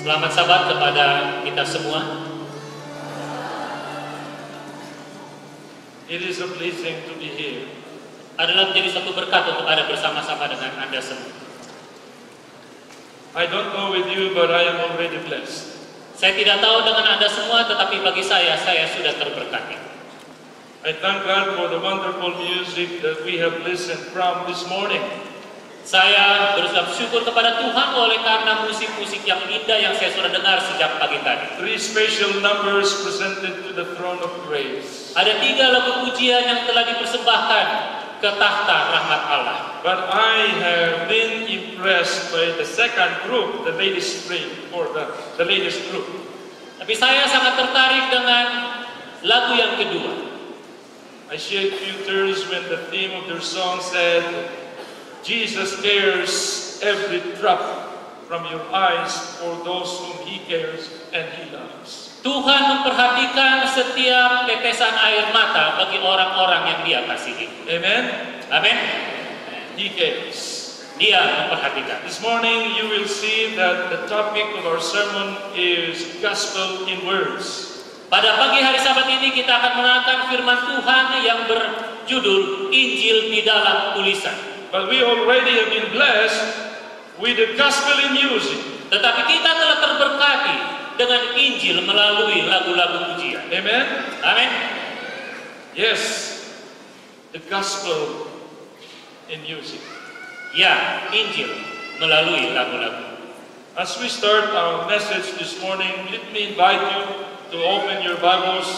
Selamat Sabat kepada kita semua. It is a blessing to be here. Adalah menjadi satu berkat untuk ada bersama-sama dengan Anda semua. I don't know with you, but I am already blessed. Saya tidak tahu dengan Anda semua, tetapi bagi saya sudah terberkati. I thank God for the wonderful music that we have listened from this morning. Saya berucap syukur kepada Tuhan oleh karena musik-musik yang indah yang saya sudah dengar sejak pagi tadi. 3 special numbers presented to the throne of grace. Ada 3 lagu pujian yang telah dipersembahkan ke takhta rahmat Allah. But I have been impressed by the second group, the latest string, or the latest group. Tapi saya sangat tertarik dengan lagu yang kedua. I shed few tears when the theme of their song said, Jesus cares every drop from your eyes for those whom He cares and He loves. Tuhan memperhatikan setiap tetesan air mata bagi orang-orang yang Dia kasihi. Amen? Amin. He cares. Dia memperhatikan. This morning you will see that the topic of our sermon is gospel in words. Pada pagi hari Sabat ini kita akan mengenalkan firman Tuhan yang berjudul Injil di dalam tulisan. But we already have been blessed with the gospel in music. Tetapi kita telah terberkati dengan Injil melalui lagu-lagu pujian. Amen? Amin. Yes, the gospel in music. Ya, Injil melalui lagu-lagu. As we start our message this morning, let me invite you to open your Bibles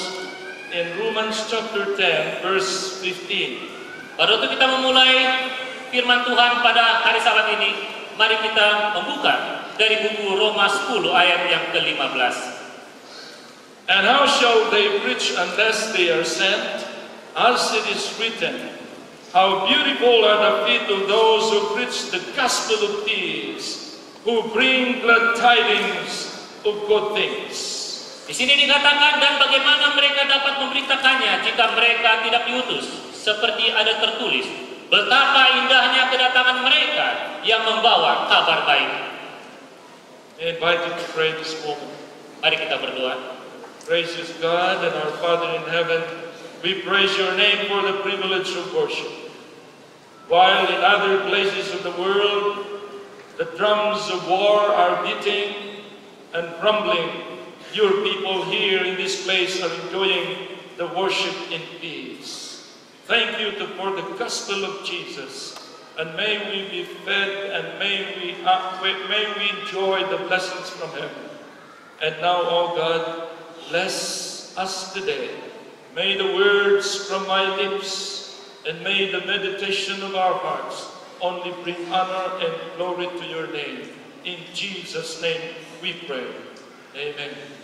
in Romans chapter 10, verse 15. Pada waktu kita memulai firman Tuhan pada hari Sabat ini, mari kita membuka dari buku Roma 10 ayat yang ke-15. And how shall they preach unless they are sent? As it is written, how beautiful are the feet of those who preach the gospel of peace, who bring glad tidings of good things. Di sini dikatakan, dan bagaimana mereka dapat memberitakannya jika mereka tidak diutus, seperti ada tertulis, betapa indahnya kedatangan mereka yang membawa kabar baik. I invite you to pray this moment. Mari kita berdoa. Gracious God and our Father in heaven, we praise your name for the privilege of worship. While in other places of the world, the drums of war are beating and rumbling, your people here in this place are enjoying the worship in peace. Thank you for the gospel of Jesus, and may we be fed and may we enjoy the blessings from heaven. And now, oh God, bless us today. May the words from my lips and may the meditation of our hearts only bring honor and glory to your name. In Jesus' name we pray. Amen.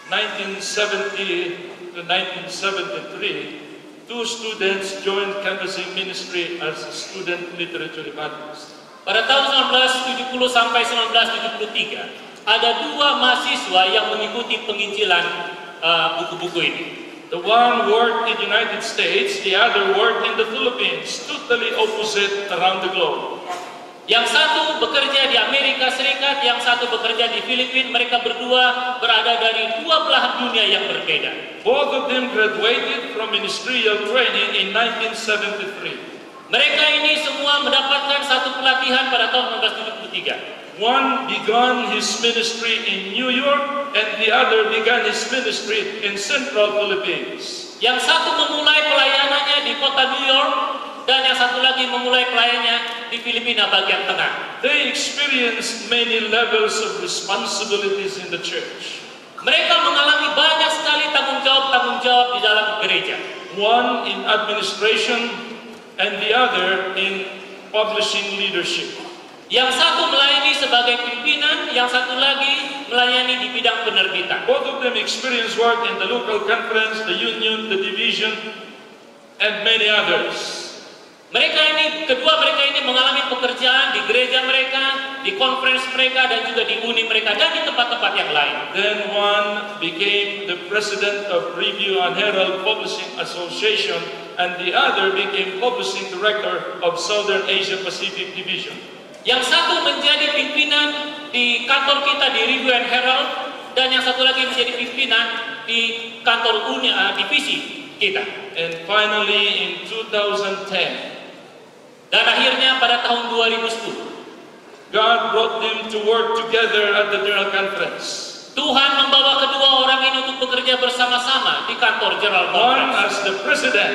1970 to 1973, 2 students joined canvassing ministry as a student literature evangelist. Pada tahun 1970 sampai 1973, ada 2 mahasiswa yang mengikuti penginjilan buku-buku ini. The one worked in the United States, the other worked in the Philippines, totally opposite around the globe. Yang satu bekerja di Amerika Serikat, yang satu bekerja di Filipina. Mereka berdua berada dari 2 belahan dunia yang berbeda. Both of them graduated from ministerial training in 1973. Mereka ini semua mendapatkan satu pelatihan pada tahun 1973. One began his ministry in New York and the other began his ministry in Central Philippines. Yang satu memulai pelayanannya di kota New York dan yang satu lagi memulai pelayanannya di Filipina bagian tengah. They experienced many levels of responsibilities in the church. Mereka mengalami banyak sekali tanggung jawab di dalam gereja. One in administration and the other in publishing leadership. Yang satu melayani sebagai pimpinan, yang satu lagi melayani di bidang penerbitan. Both of them experience work in the local conference, the union, the division, and many others. Kedua mereka ini mengalami pekerjaan di gereja mereka, di conference mereka, dan juga di uni mereka, dan di tempat-tempat yang lain. Then one became the president of Review and Herald Publishing Association, and the other became publishing director of Southern Asia Pacific Division. Yang satu menjadi pimpinan di kantor kita di Review and Herald, dan yang satu lagi menjadi pimpinan di kantor divisi kita. And finally in 2010, dan akhirnya pada tahun 2010, God brought them to work together at the General Conference. Tuhan membawa kedua orang ini untuk bekerja bersama-sama di kantor General One Conference. as the president,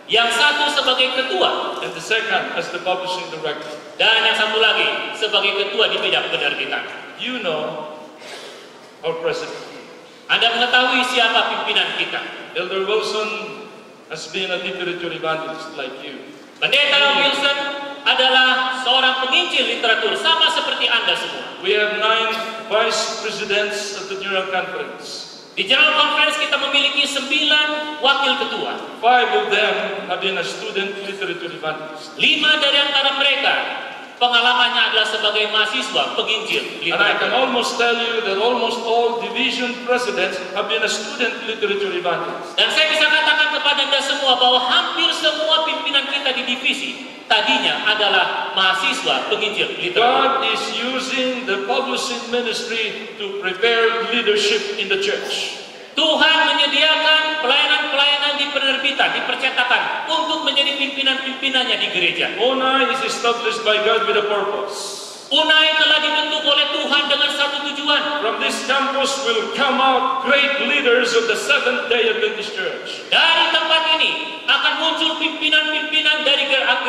yang satu sebagai ketua, and the second as the publishing director. dan yang satu lagi sebagai ketua di bidang penerbitan. You know our president. Anda mengetahui siapa pimpinan kita. Elder Wilson has been a literature evangelist like you. Pendeta Wilson adalah seorang penginjil literatur sama seperti Anda semua. We have 9 vice presidents of the General Conference. Di General Conference kita memiliki 9 wakil ketua. 5 of them have been a student literature evangelist. 5 dari antara mereka pengalamannya adalah sebagai mahasiswa penginjil And I can literatur. almost tell you that almost all division presidents have been a student literature evangelist. Dan saya bisa katakan kepada Anda semua bahwa hampir semua pimpinan kita di divisi tadinya adalah mahasiswa penginjil literatur. God is using the publishing ministry to prepare leadership in the church. Tuhan menyediakan pelayanan-pelayanan di penerbitan, di percetakan untuk menjadi pimpinan-pimpinannya di gereja. ONA is established by God with a purpose. UNAI telah dibentuk oleh Tuhan dengan satu tujuan. From this campus will come out great leaders of the Seventh-day Adventist Church. Dari tempat ini akan muncul pimpinan-pimpinan dari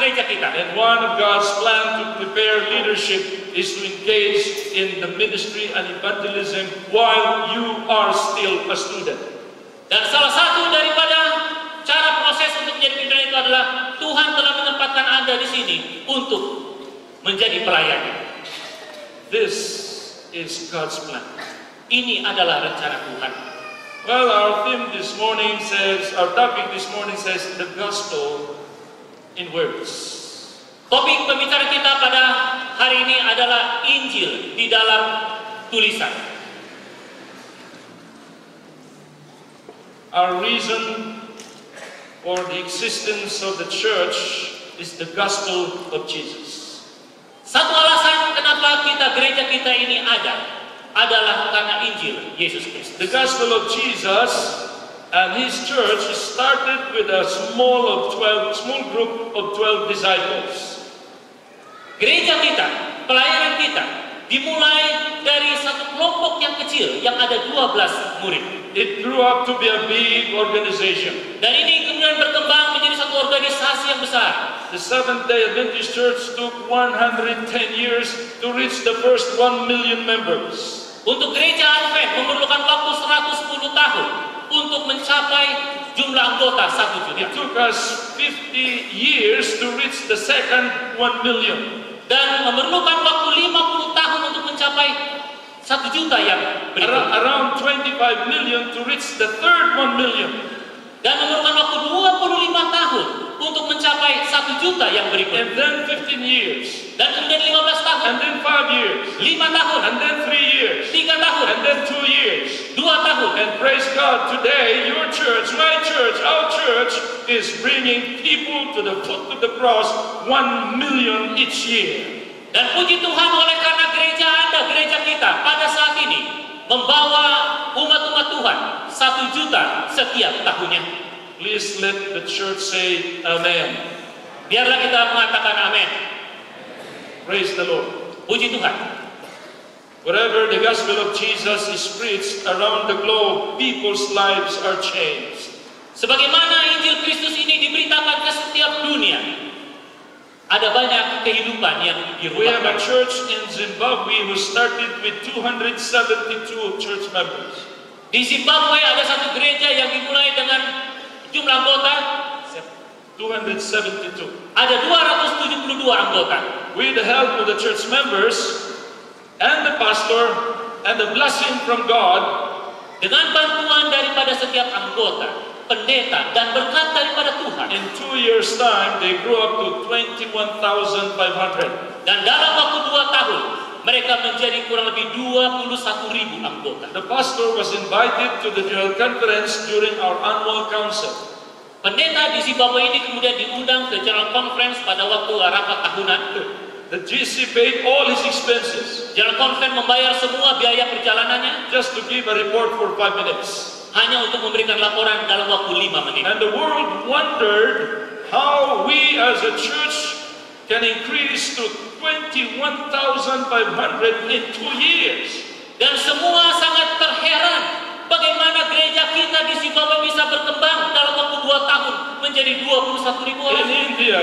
gereja kita. And one of God's plan to prepare leadership is to engage in the ministry and evangelism while you are still a student. Dan salah satu daripada cara proses untuk menjadi pimpinan itu adalah Tuhan telah menempatkan Anda di sini untuk menjadi pelayan. This is God's plan. Ini adalah rencana Tuhan. Well, our theme this morning says, our topic this morning says, the gospel in words. Topik pembicaraan kita pada hari ini adalah Injil di dalam tulisan. Our reason for the existence of the church is the gospel of Jesus. Satu alasan kenapa gereja kita ini ada adalah karena Injil Yesus Kristus. The gospel of Jesus and his church started with a small group of 12 disciples. Gereja kita, pelayanan kita dimulai dari satu kelompok yang kecil yang ada 12 murid. It grew up to be a big organization. Dan ini kemudian berkembang menjadi satu organisasi yang besar. The Seventh-day Adventist Church took 110 years to reach the first 1 million members. Untuk gereja Advent memerlukan waktu 110 tahun untuk mencapai jumlah anggota 1 juta. It took us 50 years to reach the second 1 million. Dan memerlukan waktu 50 tahun untuk mencapai 1 juta yang berikutnya. Around 25 million to reach the third 1 million. Dan memerlukan waktu 25 tahun untuk mencapai 1 juta yang berikutnya. And then 15 years. Dan kemudian 15 tahun. And then 5 years. 5 tahun. And then 3 years. 3 tahun. And then 2 years. 2 tahun. And praise God, today your church, my church, our church is bringing people to the foot of the cross 1 million each year. Dan puji Tuhan oleh karena gereja Anda, gereja kita pada saat ini membawa umat-umat Tuhan 1 juta setiap tahunnya. Please let the church say amen. Biarlah kita mengatakan amin. Praise the Lord. Puji Tuhan. Wherever the gospel of Jesus is preached around the globe, people's lives are changed. Sebagaimana Injil Kristus ini diberitakan ke setiap dunia, ada banyak kehidupan yang We have a dirubahkan. church in Zimbabwe who started with 272 church members. Di Zimbabwe ada satu gereja yang dimulai dengan jumlah anggota 272. ada 272 anggota. with the help of the church members and the pastor and the blessing from God, dengan bantuan daripada setiap anggota, pendeta, dan berkat daripada Tuhan. in 2 years' time, they grew up to 21,500. Dan dalam waktu 2 tahun, mereka menjadi kurang lebih 21.000 anggota. The pastor was invited to the General Conference during our annual council. Pendeta di Zimbabwe ini kemudian diundang ke General Conference pada waktu rapat tahunan. The GC paid all his expenses General Conference membayar semua biaya perjalanannya just to give a report for 5 minutes. hanya untuk memberikan laporan dalam waktu 5 menit. And the world wondered how we as a church can increase to 21,500 in 2 years. Dan semua sangat terheran bagaimana gereja kita di Zimbabwe bisa berkembang dalam waktu 2 tahun menjadi 21.000 orang. In India,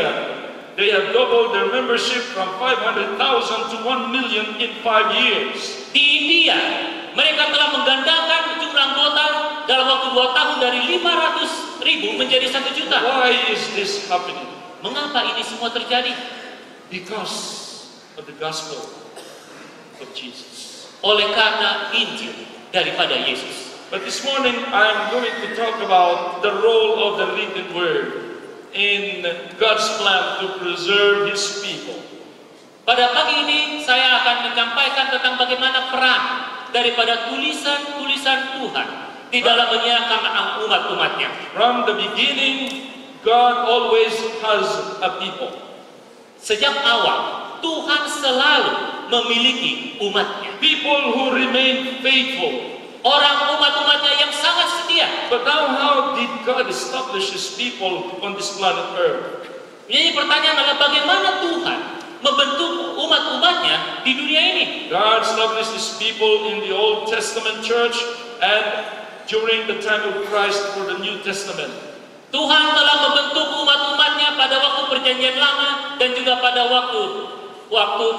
they have doubled their membership from 500,000 to 1 million in 5 years. Di India, mereka telah menggandakan jumlah anggota dalam waktu 2 tahun dari 500.000 menjadi 1 juta. Why is this happening? Mengapa ini semua terjadi? Because of the gospel of Jesus. Oleh karena Injil daripada Yesus. But this morning I'm going to talk about the role of the written word in God's plan to preserve His people. Pada pagi ini saya akan menyampaikan tentang bagaimana peran daripada tulisan-tulisan Tuhan di dalam menyiapkan umat-umatnya. From the beginning, God always has a people. Sejak awal, Tuhan selalu memiliki umatnya. People who remain faithful. Orang umat-umatnya yang sangat setia. But now how did God establish His people on this planet Earth? Jadi pertanyaan adalah bagaimana Tuhan membentuk umat-umatnya di dunia ini. God established His people in the Old Testament church and during the time of Christ for the New Testament. Tuhan telah membentuk umat-umatnya pada waktu perjanjian lama dan juga pada waktu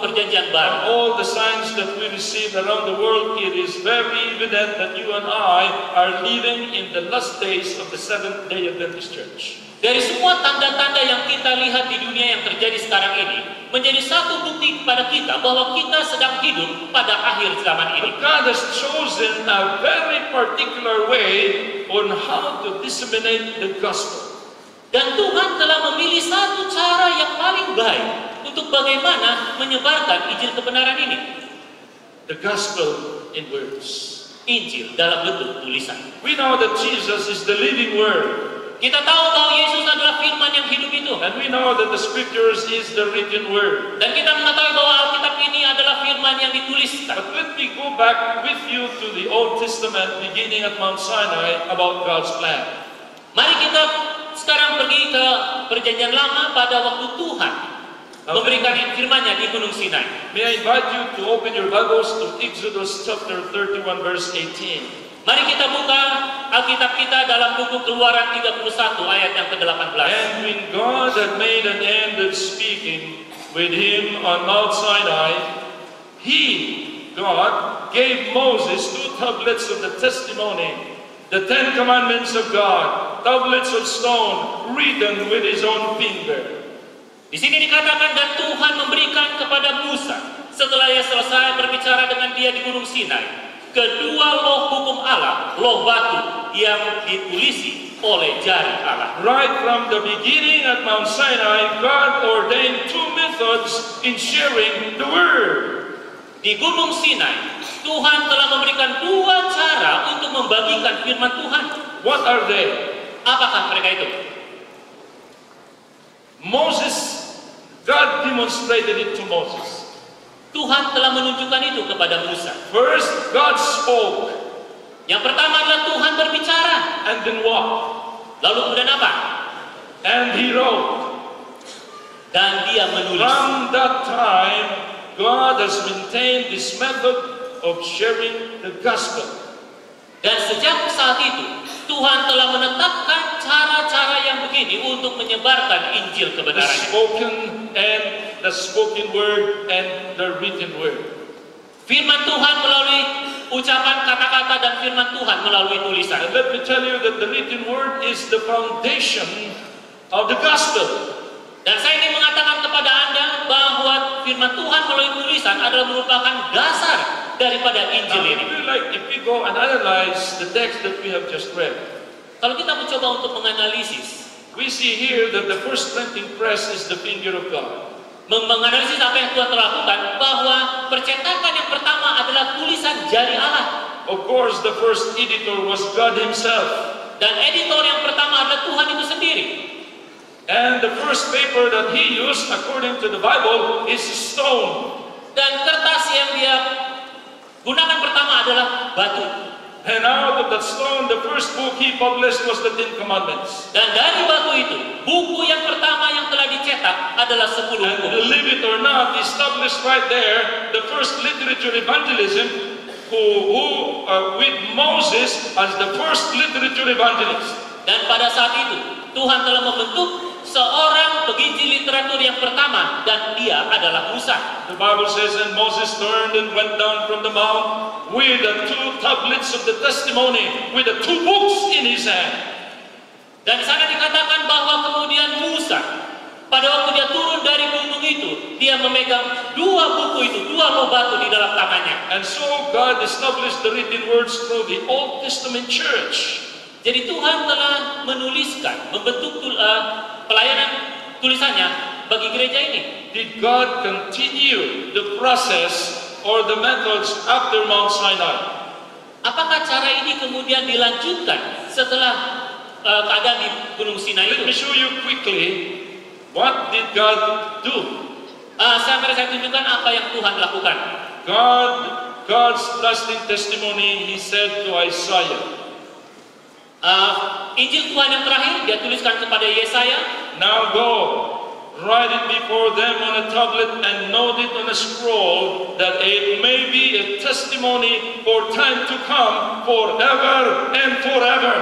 perjanjian baru. All the signs that we receive around the world, it is very evident that you and I are living in the last days of the Seventh-day Adventist Church. Dari semua tanda-tanda yang kita lihat di dunia yang terjadi sekarang ini, menjadi satu bukti kepada kita bahwa kita sedang hidup pada akhir zaman ini. But God has chosen a very particular way on how to disseminate the gospel. Dan Tuhan telah memilih satu cara yang paling baik untuk bagaimana menyebarkan Injil kebenaran ini. The gospel in words. Injil dalam bentuk tulisan. We know that Jesus is the living word. Kita tahu bahwa Yesus adalah firman yang hidup itu. And we know that the scriptures is the written word. Dan kita mengetahui bahwa Alkitab ini adalah firman yang dituliskan. But let me go back with you to the Old Testament beginning at Mount Sinai about God's plan. Mari kita sekarang pergi ke perjanjian lama pada waktu Tuhan memberikan firman-Nya di Gunung Sinai. May I invite you to open your Bibles to Exodus chapter 31 verse 18. Mari kita buka Alkitab kita dalam buku Keluaran 31 ayat yang ke-18. And when God had made an end of speaking with him on Mount Sinai, He, God, gave Moses 2 tablets of the testimony, the 10 commandments of God, tablets of stone written with His own finger. Di sini dikatakan dan Tuhan memberikan kepada Musa setelah ia selesai berbicara dengan dia di Gunung Sinai kedua loh hukum Allah, loh batu yang ditulisi oleh jari Allah. Right from the beginning at Mount Sinai, God ordained 2 methods in sharing the word. Di Gunung Sinai, Tuhan telah memberikan 2 cara untuk membagikan firman Tuhan. What are they? Apakah mereka itu? Moses, God demonstrated it to Moses. Tuhan telah menunjukkan itu kepada Musa. First, God spoke. Yang pertama adalah Tuhan berbicara. And then what? Lalu kemudian apa? And He wrote. Dan dia menulis. From that time, God has maintained this method of sharing the gospel. Dan sejak saat itu, Tuhan telah menetapkan cara-cara yang begini untuk menyebarkan Injil The kebenaran. spoken word and the written word. Firman Tuhan melalui ucapan kata-kata dan firman Tuhan melalui tulisan. And let me tell you that the written word is the foundation of the gospel. Dan saya ingin mengatakan kepada Anda bahwa firman Tuhan melalui tulisan adalah merupakan dasar daripada Injil ini. If we go and analyze the text that we have just read, Kalau kita mencoba untuk menganalisis, we see here that the first printing press is the finger of God. menganalisis apa yang Tuhan telah lakukan, bahwa percetakan yang pertama adalah tulisan jari Allah. Of course, the first editor was God Himself. Dan editor yang pertama adalah Tuhan itu sendiri. And the first paper that He used, according to the Bible, is stone. Dan kertas yang dia gunakan pertama adalah batu. And out of that stone, the first book He published was the Ten Commandments. Dan dari batu itu, buku yang pertama yang telah dicetak adalah 10 And buku. believe it or not, established right there the first literature evangelism, with Moses as the first literature evangelist. Dan pada saat itu, Tuhan telah membentuk seorang penginjil literatur yang pertama, dan dia adalah Musa. The Bible says, and Moses turned and went down from the mount with the 2 tablets of the testimony, with the 2 books in his hand. Dan di sana dikatakan bahwa kemudian Musa, pada waktu dia turun dari gunung itu, dia memegang 2 buku itu, 2 loh batu di dalam tangannya. And so God established the written words through the Old Testament church. Jadi Tuhan telah menuliskan, membentuk pelayanan tulisannya bagi gereja ini. Did God continue the process or the methods after Mount Sinai? Apakah cara ini kemudian dilanjutkan setelah keadaan di Gunung Sinai Let me itu? show you quickly what did God do. Mari saya tunjukkan apa yang Tuhan lakukan. God's lasting testimony, He said to Isaiah. Injil Tuhan yang terakhir dia tuliskan kepada Yesaya. Now go, write it before them on a tablet and note it on a scroll, that it may be a testimony for time to come, forever and forever.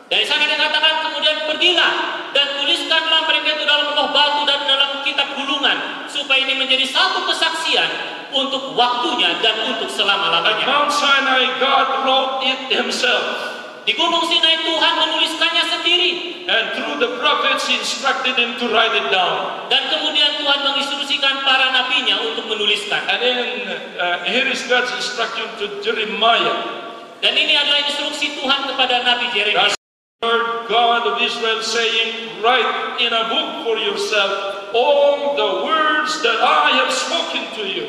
Dari sana dikatakan kemudian pergilah dan tuliskanlah mereka itu dalam loh batu dan dalam kitab gulungan, supaya ini menjadi satu kesaksian untuk waktunya dan untuk At selama-lamanya. Mount Sinai, God wrote it Himself. Di Gunung Sinai Tuhan menuliskannya sendiri. And through the prophets, He instructed them to write it down. Dan kemudian Tuhan menginstruksikan para nabinya untuk menuliskan. And then here is God's instruction to Jeremiah. Dan ini adalah instruksi Tuhan kepada Nabi Yeremia. Heard God of Israel saying, write in a book for yourself all the words that I have spoken to you.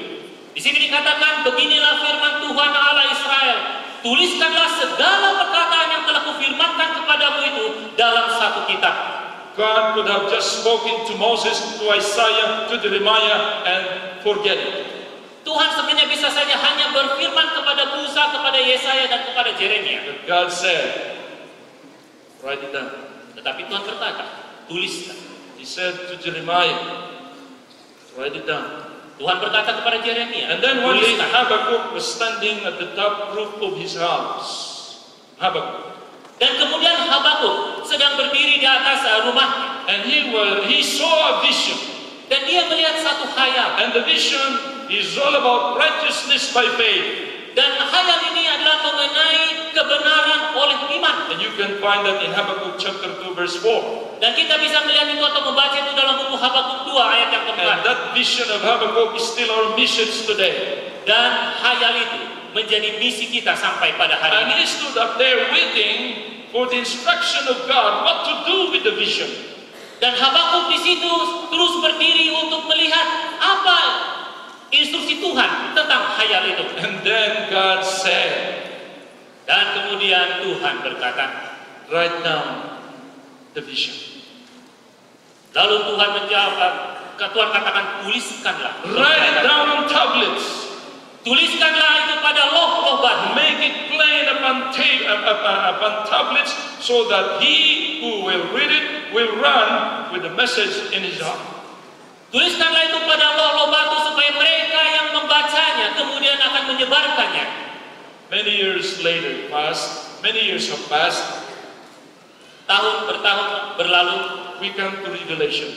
Di sini dikatakan, beginilah firman Tuhan Allah Israel. Tuliskanlah segala perkataan yang telah kufirmankan kepadamu itu dalam satu kitab. God could have just spoken to Moses, to Isaiah, to Jeremiah, and forget it. Tuhan sebenarnya bisa saja hanya berfirman kepada Musa, kepada Yesaya, dan kepada Yeremia. But God said, write it down. Tetapi Tuhan berkata, tuliskan. He said to Jeremiah, write it down. Tuhan berkata kepada Yeremia, And then one day tuliskan. Habakkuk was standing at the top roof of his house. Habakkuk. Dan kemudian Habakuk sedang berdiri di atas rumahnya. And he saw a vision. Dan dia melihat satu khayal. And the vision is all about righteousness by faith. Dan khayal ini adalah mengenai kebenaran oleh iman. And you can find that in Habakkuk chapter 2 verse 4. Dan kita bisa melihat itu atau membaca itu dalam buku Habakuk 2 ayat yang keempat. And that vision of Habakkuk is still our missions today. Dan khayal itu menjadi misi kita sampai pada hari And ini. he stood up there waiting for the instruction of God what to do with the vision. Dan Habakuk di situ terus berdiri untuk melihat apa instruksi Tuhan tentang khayal itu. And then God said, Dan kemudian Tuhan berkata, write down the vision. lalu Tuhan menjawab, Tuhan katakan, tuliskanlah. Write it down on tablets. Tuliskanlah itu pada loh batu. Make it plain upon tablets, so that he who will read it will run with the message in his heart. Tuliskanlah itu pada loh batu supaya mereka yang membacanya kemudian akan menyebarkannya. Many years have passed. Tahun bertahun berlalu, We come to Revelation.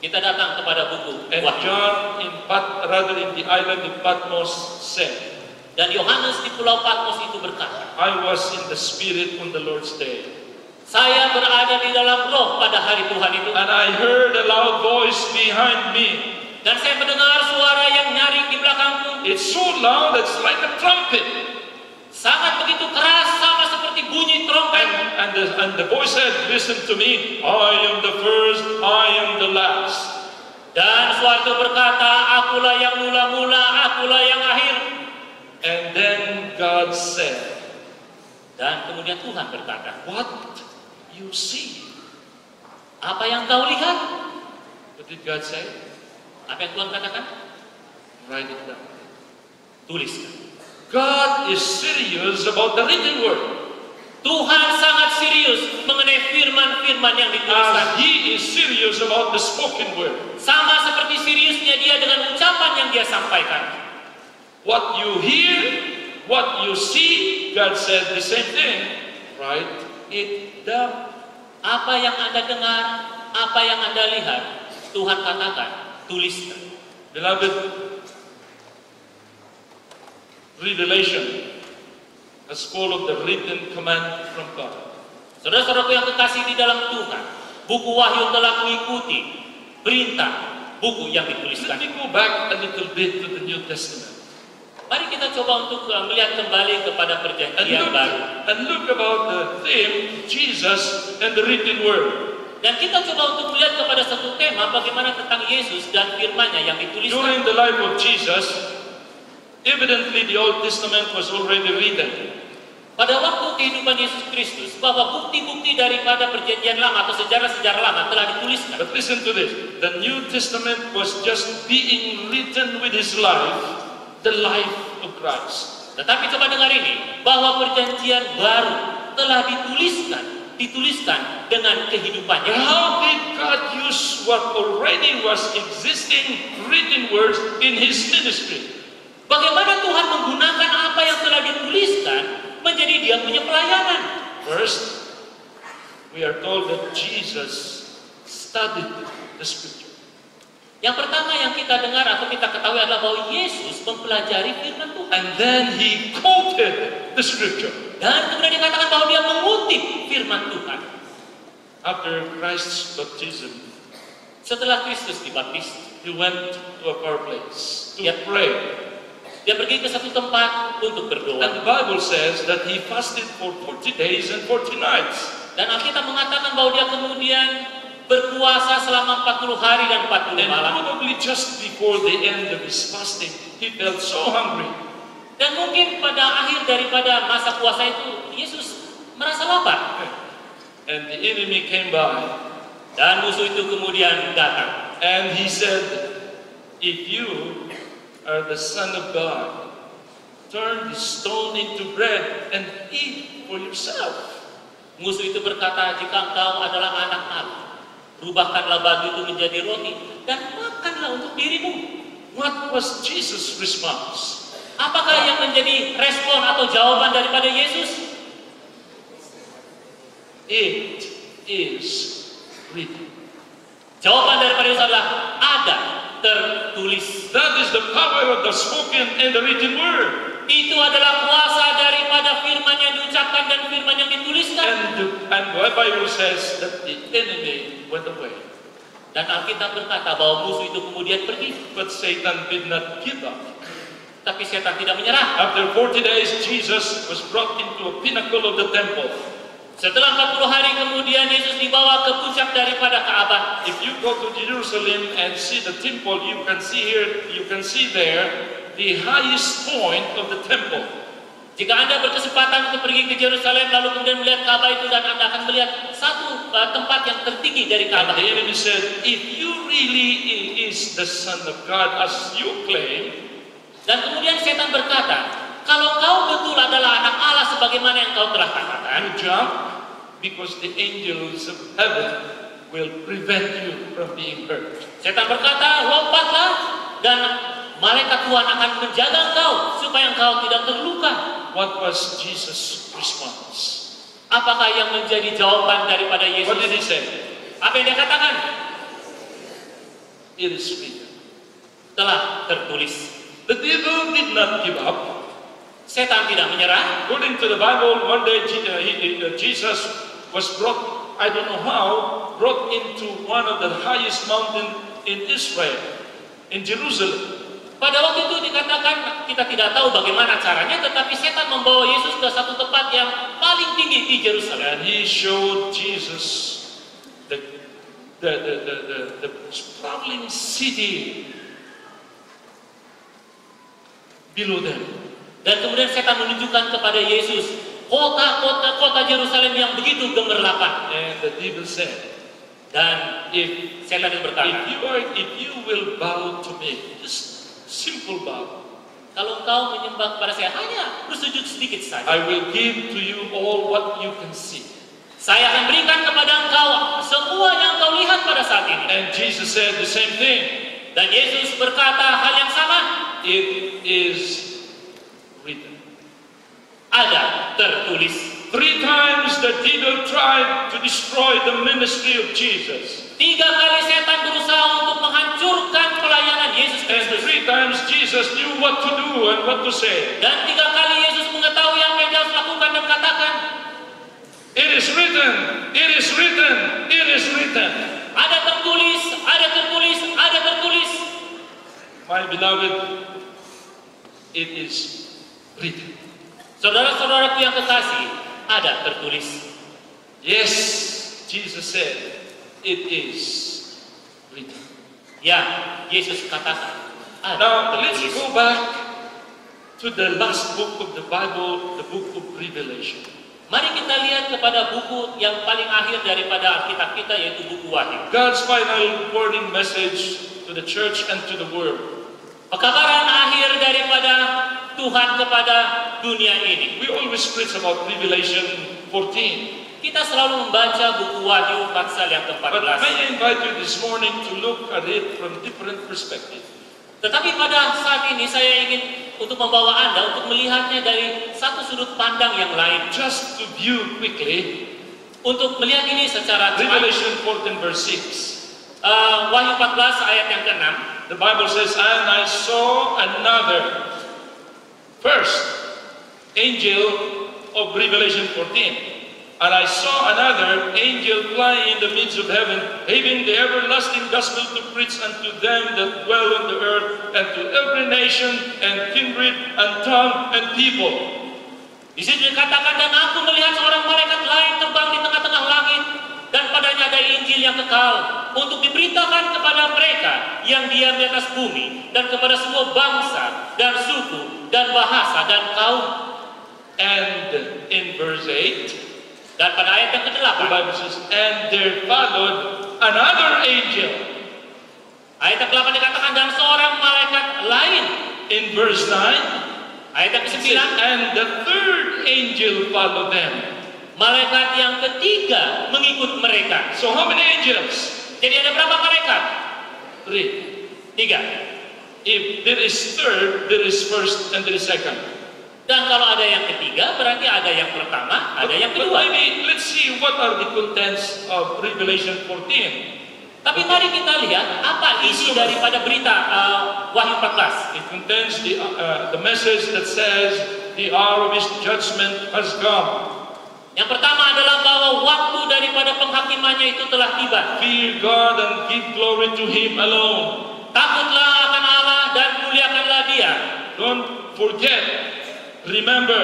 kita datang kepada buku And Wahyu. John in the island of Patmos said, Dan Yohanes di Pulau Patmos itu berkata, I was in the Spirit on the Lord's day. Saya berada di dalam roh pada hari Tuhan itu. And I heard a loud voice behind me. Dan saya mendengar suara yang nyaring di belakangku. It's so loud, it's like a trumpet. Sangat begitu keras, sama seperti bunyi trompet. And the voice said, listen to me, I am the first, I am the last. Dan suara itu berkata, akulah yang mula-mula, akulah yang akhir. And then God said, dan kemudian Tuhan berkata, what you see? Apa yang kau lihat? What did God say? Apa yang Tuhan katakan? Write it down. Tuliskan. God is serious about the written word. Tuhan sangat serius mengenai firman-firman yang dituliskan. As He is serious about the spoken word. Sama seperti seriusnya Dia dengan ucapan yang Dia sampaikan. What you hear, what you see, God said the same thing. Write it down. Apa yang Anda dengar, apa yang Anda lihat, Tuhan katakan, tuliskan. Beloved, Revelation is full of the written command from God. Saudara-saudaraku yang kekasih di dalam Tuhan, buku Wahyu telah mengikuti perintah buku yang dituliskan. Let me go back a little bit to the New Testament. Mari kita coba untuk melihat kembali kepada perjanjian baru. And look about the theme, Jesus and the written word. Dan kita coba untuk melihat kepada satu tema bagaimana tentang Yesus dan firman-Nya yang dituliskan. During the life of Jesus, evidently the Old Testament was already written. Pada waktu kehidupan Yesus Kristus, bahwa bukti-bukti daripada perjanjian lama atau sejarah-sejarah lama telah dituliskan. But listen to this, the New Testament was just being written with His life, the life of Christ. Tetapi coba dengar ini, bahwa perjanjian baru telah dituliskan dengan kehidupannya. How did God use what already was existing written words in His ministry? Bagaimana Tuhan menggunakan apa yang telah dituliskan menjadi Dia punya pelayanan? First, we are told that Jesus studied the Scripture. Yang pertama yang kita dengar atau kita ketahui adalah bahwa Yesus mempelajari firman Tuhan. And then He quoted the Scripture. Dan kemudian dikatakan bahwa Dia mengutip firman Tuhan. After Christ's baptism, Setelah Kristus dibaptis, He went to a far place to Yep. pray. Dia pergi ke satu tempat untuk berdoa. And the Bible says that He fasted for 40 days and 40 nights. Dan Alkitab mengatakan bahwa Dia kemudian berpuasa selama 40 hari dan 40 And malam. probably just before the end of His fasting, He felt so hungry. Dan mungkin pada akhir daripada masa puasa itu, Yesus merasa lapar. And the enemy came by. Dan musuh itu kemudian datang. And he said, if you are the Son of God, turn the stone into bread and eat for yourself. Musuh itu berkata, jika engkau adalah anak Allah, rubahkanlah batu itu menjadi roti dan makanlah untuk dirimu. What was Jesus' response? Apakah yang menjadi respon atau jawaban daripada Yesus? It is written. Jawaban daripada Yesus adalah ada, tertulis. That is the power of the spoken and the written word. Itu adalah kuasa daripada firman yang diucapkan dan firman yang dituliskan. And the Bible says that the enemy went away. Dan Alkitab berkata bahwa musuh itu kemudian pergi. But Satan did not give up. Tapi setan tidak menyerah. After 40 days, Jesus was brought into a pinnacle of the temple. Setelah 40 hari kemudian Yesus dibawa ke puncak daripada Ka'bah. If you go to Jerusalem and see the temple, you can see there the highest point of the temple. Jika Anda berkesempatan untuk pergi ke Yerusalem lalu kemudian melihat Ka'bah itu, dan Anda akan melihat satu tempat yang tertinggi dari And Ka'bah. the enemy said, if you really is the Son of God as you claim, Dan kemudian setan berkata, kalau kau betul adalah anak Allah sebagaimana yang kau telah katakan, you jump because the angels of heaven will prevent you from being hurt. setan berkata, lompatlah dan malaikat Tuhan akan menjaga engkau supaya engkau tidak terluka. What was Jesus' response? Apakah yang menjadi jawaban daripada Yesus? What did He say? Apa yang dia katakan? It is written. Telah tertulis. The devil did not give up. Setan tidak menyerah. According to the Bible, one day Jesus was brought, I don't know how, brought into one of the highest mountain in Israel, in Jerusalem. Pada waktu itu dikatakan kita tidak tahu bagaimana caranya, tetapi setan membawa Yesus ke satu tempat yang paling tinggi di Yerusalem. And he showed Jesus the sprawling city below them. Dan kemudian setan menunjukkan kepada Yesus kota Yerusalem yang begitu gemerlapan. And the devil said, dan setan yang berkata, if you will bow to me, just simple bow, kalau kau menyembah kepada saya, hanya bersujud sedikit saja, I will give to you all what you can see. Saya akan berikan kepada engkau semua yang kau lihat pada saat ini. And Jesus said the same thing. Dan Yesus berkata hal yang sama. It is written. Ada tertulis. 3 times the devil tried to destroy the ministry of Jesus. 3 kali setan berusaha untuk menghancurkan pelayanan Yesus And Kristus. 3 times Jesus knew what to do and what to say. Dan 3 kali Yesus mengetahui apa yang dia harus lakukan dan katakan. It is written, it is written, it is written. Ada tertulis, ada tertulis, ada tertulis. My beloved, it is written. Saudara-saudaraku yang kekasih, ada tertulis. Yes, Jesus said, it is written. Ya, Yesus katakan, ada Now, let's tertulis. go back to the last book of the Bible, the book of Revelation. Mari kita lihat kepada buku yang paling akhir daripada Alkitab kita, yaitu buku Wahyu. God's final warning message to the church and to the world. Pekabaran akhir daripada Tuhan kepada dunia ini. We always preach about Revelation 14. Kita selalu membaca buku Wahyu pasal yang But ke-14. may I invite you this morning to look at it from different perspective. Tetapi pada saat ini saya ingin untuk membawa Anda untuk melihatnya dari satu sudut pandang yang lain. Just to view quickly, Untuk melihat ini secara cepat. Revelation 14 verse 6. Wahyu 14 ayat yang ke-6. The Bible says, and I saw another first angel of Revelation 14. And I saw another angel flying in the midst of heaven, having the everlasting gospel to preach unto them that dwell on the earth, and to every nation, and kindred, and tongue, and people. Di situ dikatakan, dan aku melihat seorang malaikat lain terbang di tengah-tengah langit, dan padanya ada Injil yang kekal untuk diberitakan kepada mereka yang diam di atas bumi, dan kepada semua bangsa, dan suku, dan bahasa, dan kaum. And in verse 8, dan pada ayat yang the ke-8, Bible says, and there followed another angel. ayat yang ke-8 dikatakan, dan seorang malaikat lain. In verse 9, Ayat yang it ke-9, says, and the third angel followed them. malaikat yang ketiga mengikut mereka. So how many angels? Jadi ada berapa malaikat? 3. 3. If there is third, there is first and there is second. Dan kalau ada yang ketiga, berarti ada yang pertama, ada yang But kedua. maybe let's see what are the contents of Revelation 14. Tapi mari kita lihat apa isi daripada berita Wahyu 14. It contains the message that says the hour of his judgment has come. Yang pertama adalah bahwa waktu daripada penghakimannya itu telah tiba. Fear God and give glory to him alone. Takutlah akan Allah dan muliakanlah Dia. Don't forget, remember,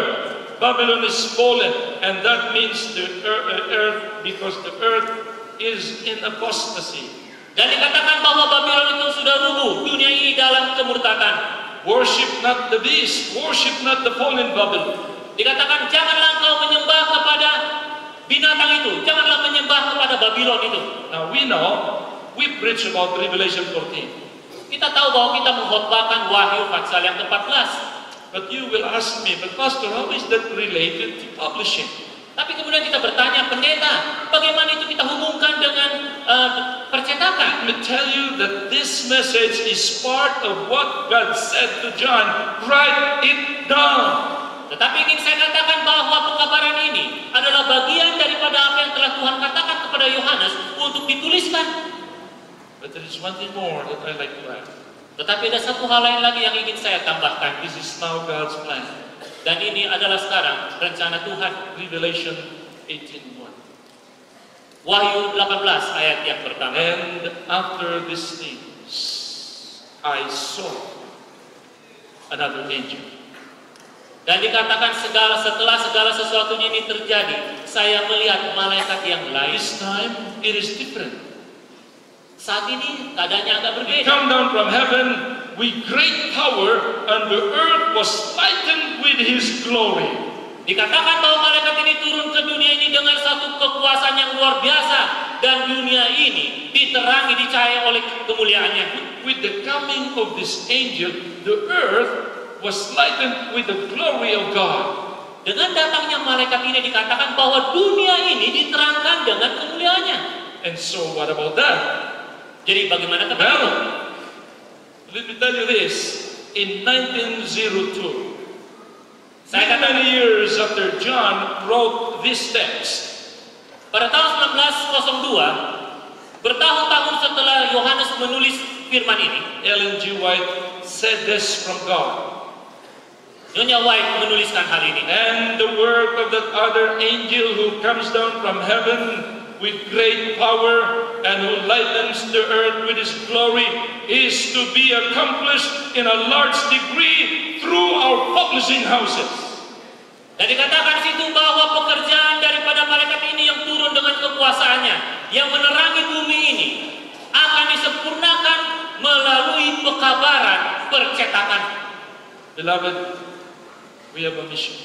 Babylon is fallen, and that means the earth, because the earth is in apostasy. Dan dikatakan bahwa Babylon itu sudah rubuh, dunia ini dalam kemurtadan. Worship not the beast, worship not the fallen Babylon. Dikatakan janganlah engkau menyembah kepada binatang itu, janganlah menyembah kepada Babylon itu. Now we preach about Revelation 14. Kita tahu bahwa kita mengkhotbahkan Wahyu pasal yang ke-14. But you will ask me, but Pastor, how is that related to publishing? Tapi kemudian kita bertanya, pendeta, bagaimana itu kita hubungkan dengan percetakan? Let me tell you that this message is part of what God said to John. Write it down. Tetapi ingin saya katakan bahwa pekabaran ini adalah bagian daripada apa yang telah Tuhan katakan kepada Yohanes untuk dituliskan. But there is one thing more that I like to add. Tetapi ada satu hal lain lagi yang ingin saya tambahkan. This is now God's plan. Dan ini adalah sekarang rencana Tuhan. Revelation 18:1. Wahyu 18 ayat yang pertama. And after these things, I saw another angel. Dan dikatakan setelah segala sesuatunya ini terjadi, saya melihat malaikat yang lain. This time it is different. Saat ini keadaannya agak He berbeda. come down from heaven with great power, and the earth was lightened with his glory. Dikatakan bahwa malaikat ini turun ke dunia ini dengan satu kekuasaan yang luar biasa, dan dunia ini diterangi, dicahayai oleh kemuliaannya. With the coming of this angel, the earth was lightened with the glory of God. Dengan datangnya malaikat ini dikatakan bahwa dunia ini diterangkan dengan kemuliaannya. And so what about that? Jadi bagaimana tentang Well, itu? let me tell you this. In 1902, Saya katakan, many years after John wrote this text, pada tahun 1902, bertahun-tahun setelah Yohanes menulis firman ini, Ellen G. White said this from God. Nyonya White menuliskan hal ini. And the work of that other angel who comes down from heaven with great power and who lightens the earth with his glory is to be accomplished in a large degree through our publishing houses. Dan dikatakan situ bahwa pekerjaan daripada malaikat ini yang turun dengan kekuasaannya, yang menerangi bumi ini, akan disempurnakan melalui pekabaran percetakan. Beloved, we have a mission.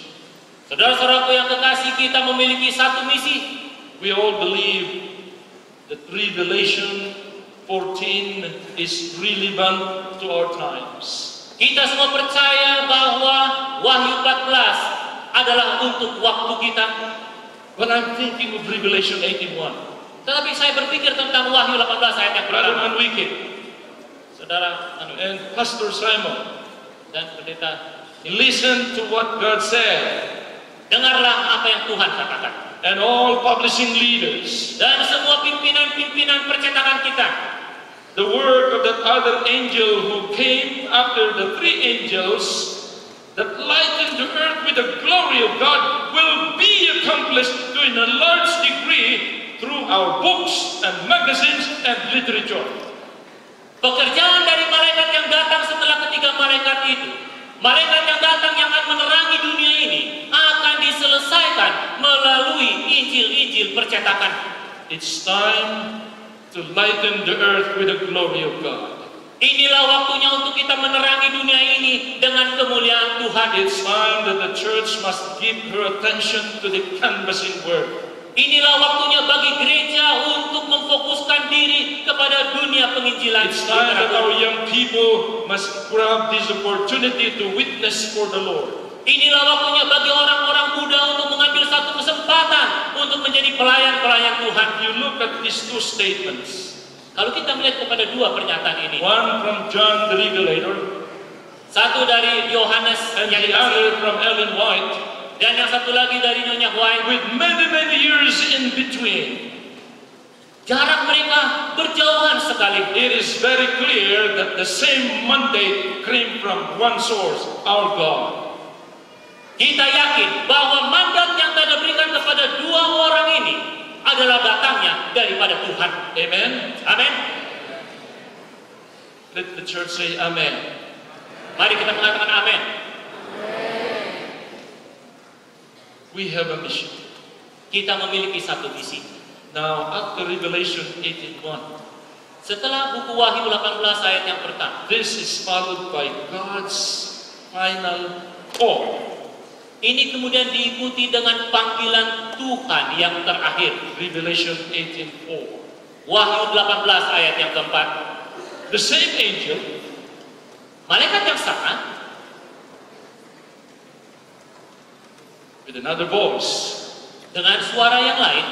Saudara-saudaraku yang kekasih, kita memiliki satu misi. We all believe that Revelation 14 is relevant to our times. Kita semua percaya bahwa Wahyu 14 adalah untuk waktu kita. But I'm thinking of Revelation 18:1. Tetapi saya berpikir tentang Wahyu 18 ayat yang Brother pertama. Manwike Saudara and Pastor Simon, dan pendeta, listen to what God said. dengarlah apa yang Tuhan katakan. And all publishing leaders, Dan semua pimpinan-pimpinan percetakan kita, the work of that other angel who came after the three angels that lightened the earth with the glory of God will be accomplished to in a large degree through our books and magazines and literature. pekerjaan dari malaikat yang datang setelah ketiga malaikat itu, malaikat yang datang yang akan menerangi dunia ini, akan diselesaikan melalui Injil-Injil percetakan. It's time to lighten the earth with the glory of God. Inilah waktunya untuk kita menerangi dunia ini dengan kemuliaan Tuhan. It's time that the church must give her attention to the canvassing word. Inilah waktunya bagi gereja untuk memfokuskan diri kepada dunia penginjilan. It's time that our young people must grab this opportunity to witness for the Lord. Inilah waktunya bagi orang-orang muda untuk mengambil satu kesempatan untuk menjadi pelayan-pelayan Tuhan. You look at these two statements. Kalau kita melihat kepada dua pernyataan ini, One from John the Revelator, satu dari Yohanes and yang the dikasih, other from Ellen White, dan yang satu lagi dari Nyonya White. with many years in between. Jarak mereka berjauhan sekali. It is very clear that the same mandate came from one source, our God. Kita yakin bahwa mandat yang Tuhan berikan kepada dua orang ini adalah datangnya daripada Tuhan. Amen? Amin. Let the church say amen. Mari kita mengatakan amin. We have a mission. Kita memiliki satu misi. Now, after Revelation 18:1, Setelah buku Wahyu 18 ayat yang pertama, this is followed by God's final call. ini kemudian diikuti dengan panggilan Tuhan yang terakhir. Revelation 18:4. Wahyu 18 ayat yang keempat. The same angel, Malaikat yang sama with another voice. dengan suara yang lain,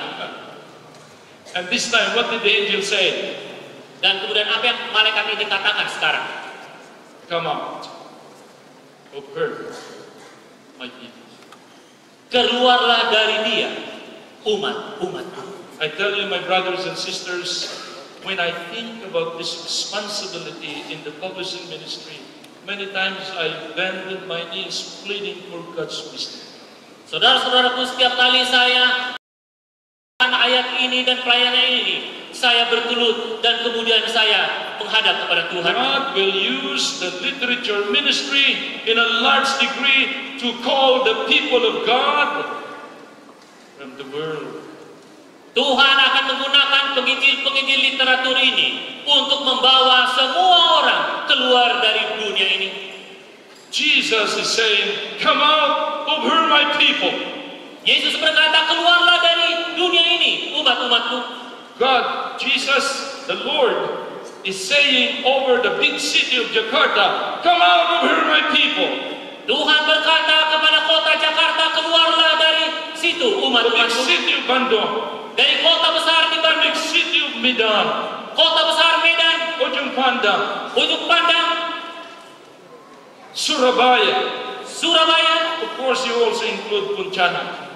And this time, what did the angel say? dan kemudian apa yang malaikat ini katakan sekarang? Come out of her, my people. Keluarlah dari dia, umat-umatku. I tell you, my brothers and sisters, when I think about this responsibility in the publishing ministry, many times I bend my knees pleading for God's wisdom. Saudara-saudaraku, setiap kali saya membacakan ayat ini dan pelayanan ini, saya bertelut dan kemudian saya menghadap kepada Tuhan. God will use the literature ministry in a large degree to call the people of God from the world. Tuhan akan menggunakan penginjil-penginjil literatur ini untuk membawa semua orang keluar dari dunia ini. Jesus is saying, "Come out of her, my people." Yesus berkata, keluarlah dari dunia ini, umat-umatku. God, Jesus, the Lord, is saying over the big city of Jakarta, "Come out of her, my people." Tuhan berkata kepada kota Jakarta, keluarlah dari situ, The big umat-umatku. city of Bandung, Dari kota besar di the Bandung, big city of Medan, kota besar Medan, Ujung Pandang, Ujung Pandang, Surabaya. Surabaya, Of course, you also include Pontianak.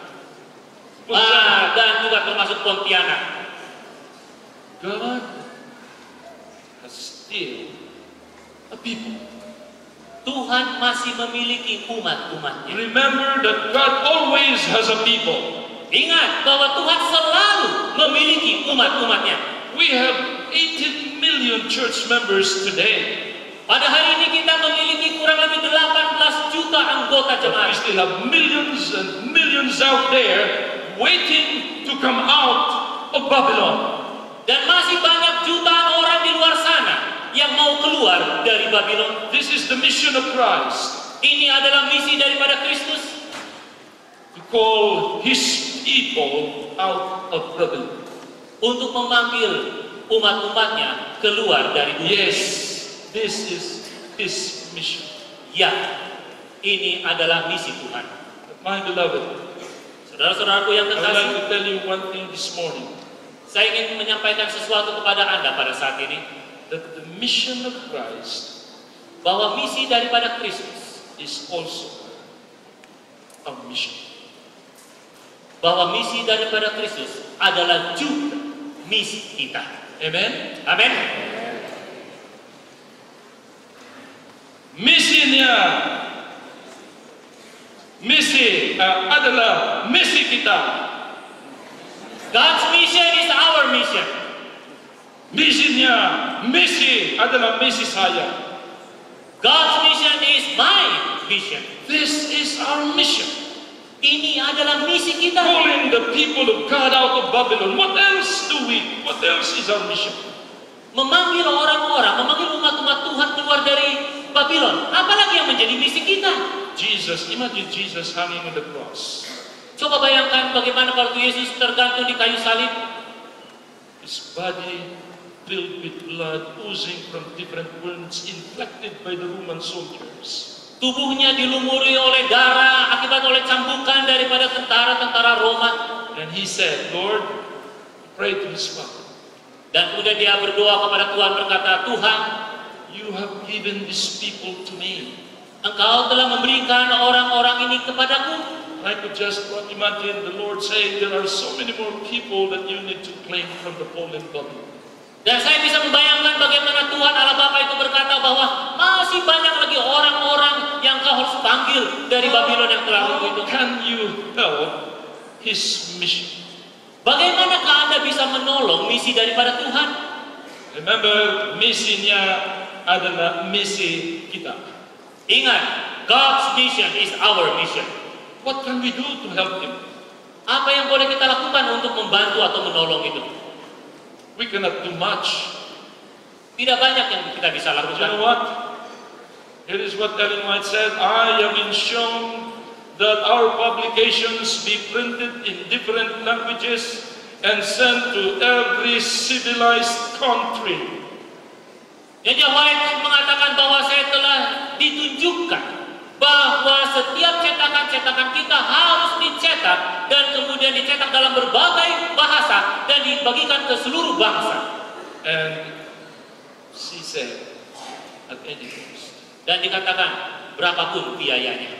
dan juga termasuk Pontianak. God has still a people. Tuhan masih memiliki umat-umatnya. Remember that God always has a people. Ingat bahwa Tuhan selalu memiliki umat-umatnya. We have 18 million church members today. Pada hari ini kita memiliki kurang lebih 18 juta anggota But jemaat. we still have millions and millions out there waiting to come out of Babylon. Dan masih banyak jutaan orang di luar sana yang mau keluar dari Babylon. This is the mission of Christ, Ini adalah misi daripada Kristus, to call His people out of Babylon. untuk memanggil umat-umatnya keluar dari dunia. Yes, this is His mission. Ya, ini adalah misi Tuhan. My beloved, Saudara-saudaraku yang I would terkasih, like to tell you one thing this morning, saya ingin menyampaikan sesuatu kepada Anda pada saat ini, that the mission of Christ bahwa misi daripada Kristus, is also a mission. bahwa misi daripada Kristus adalah juga misi kita. Amen? Amin. Misinya, misi adalah misi kita. God's mission is our mission. Misinya, misi adalah misi saya. God's mission is my vision. This is our mission. Ini adalah misi kita. Calling the people of God out of Babylon. What else do we? What else is our mission? Memanggil orang-orang, memanggil umat-umat Tuhan keluar dari Babylon. Apalagi yang menjadi misi kita? Jesus, imagine Jesus hanging on the cross. Coba bayangkan bagaimana waktu Yesus tergantung di kayu salib. His body filled with blood oozing from different wounds inflicted by the Roman soldiers. Tubuhnya dilumuri oleh darah akibat oleh cambukan daripada tentara-tentara Roma. And he said, Lord, pray to his Father. Dan kemudian dia berdoa kepada Tuhan berkata, Tuhan, You have given these people to me. Engkau telah memberikan orang-orang ini kepadaku. I could just imagine the Lord saying, there are so many more people that you need to claim from the fallen body. Dan saya bisa membayangkan bagaimana Tuhan Allah Bapa itu berkata bahwa masih banyak lagi orang-orang yang kau harus panggil dari Babylon yang telah runtuh itu. How can you help his mission? Bagaimanakah Anda bisa menolong misi daripada Tuhan? Remember, misinya adalah misi kita. Ingat, God's mission is our mission. What can we do to help him? Apa yang boleh kita lakukan untuk membantu atau menolong itu? We cannot do much. Tidak banyak yang kita bisa But you lakukan. know what? Here is what Ellen White said. I have been shown that our publications be printed in different languages and sent to every civilized country. Jadi White mengatakan bahwa saya telah ditunjukkan bahwa setiap cetakan-cetakan kita harus dicetak dan kemudian dicetak dalam berbagai bahasa dan dibagikan ke seluruh bangsa. And she said, at any cost. Dan dikatakan berapapun biayanya,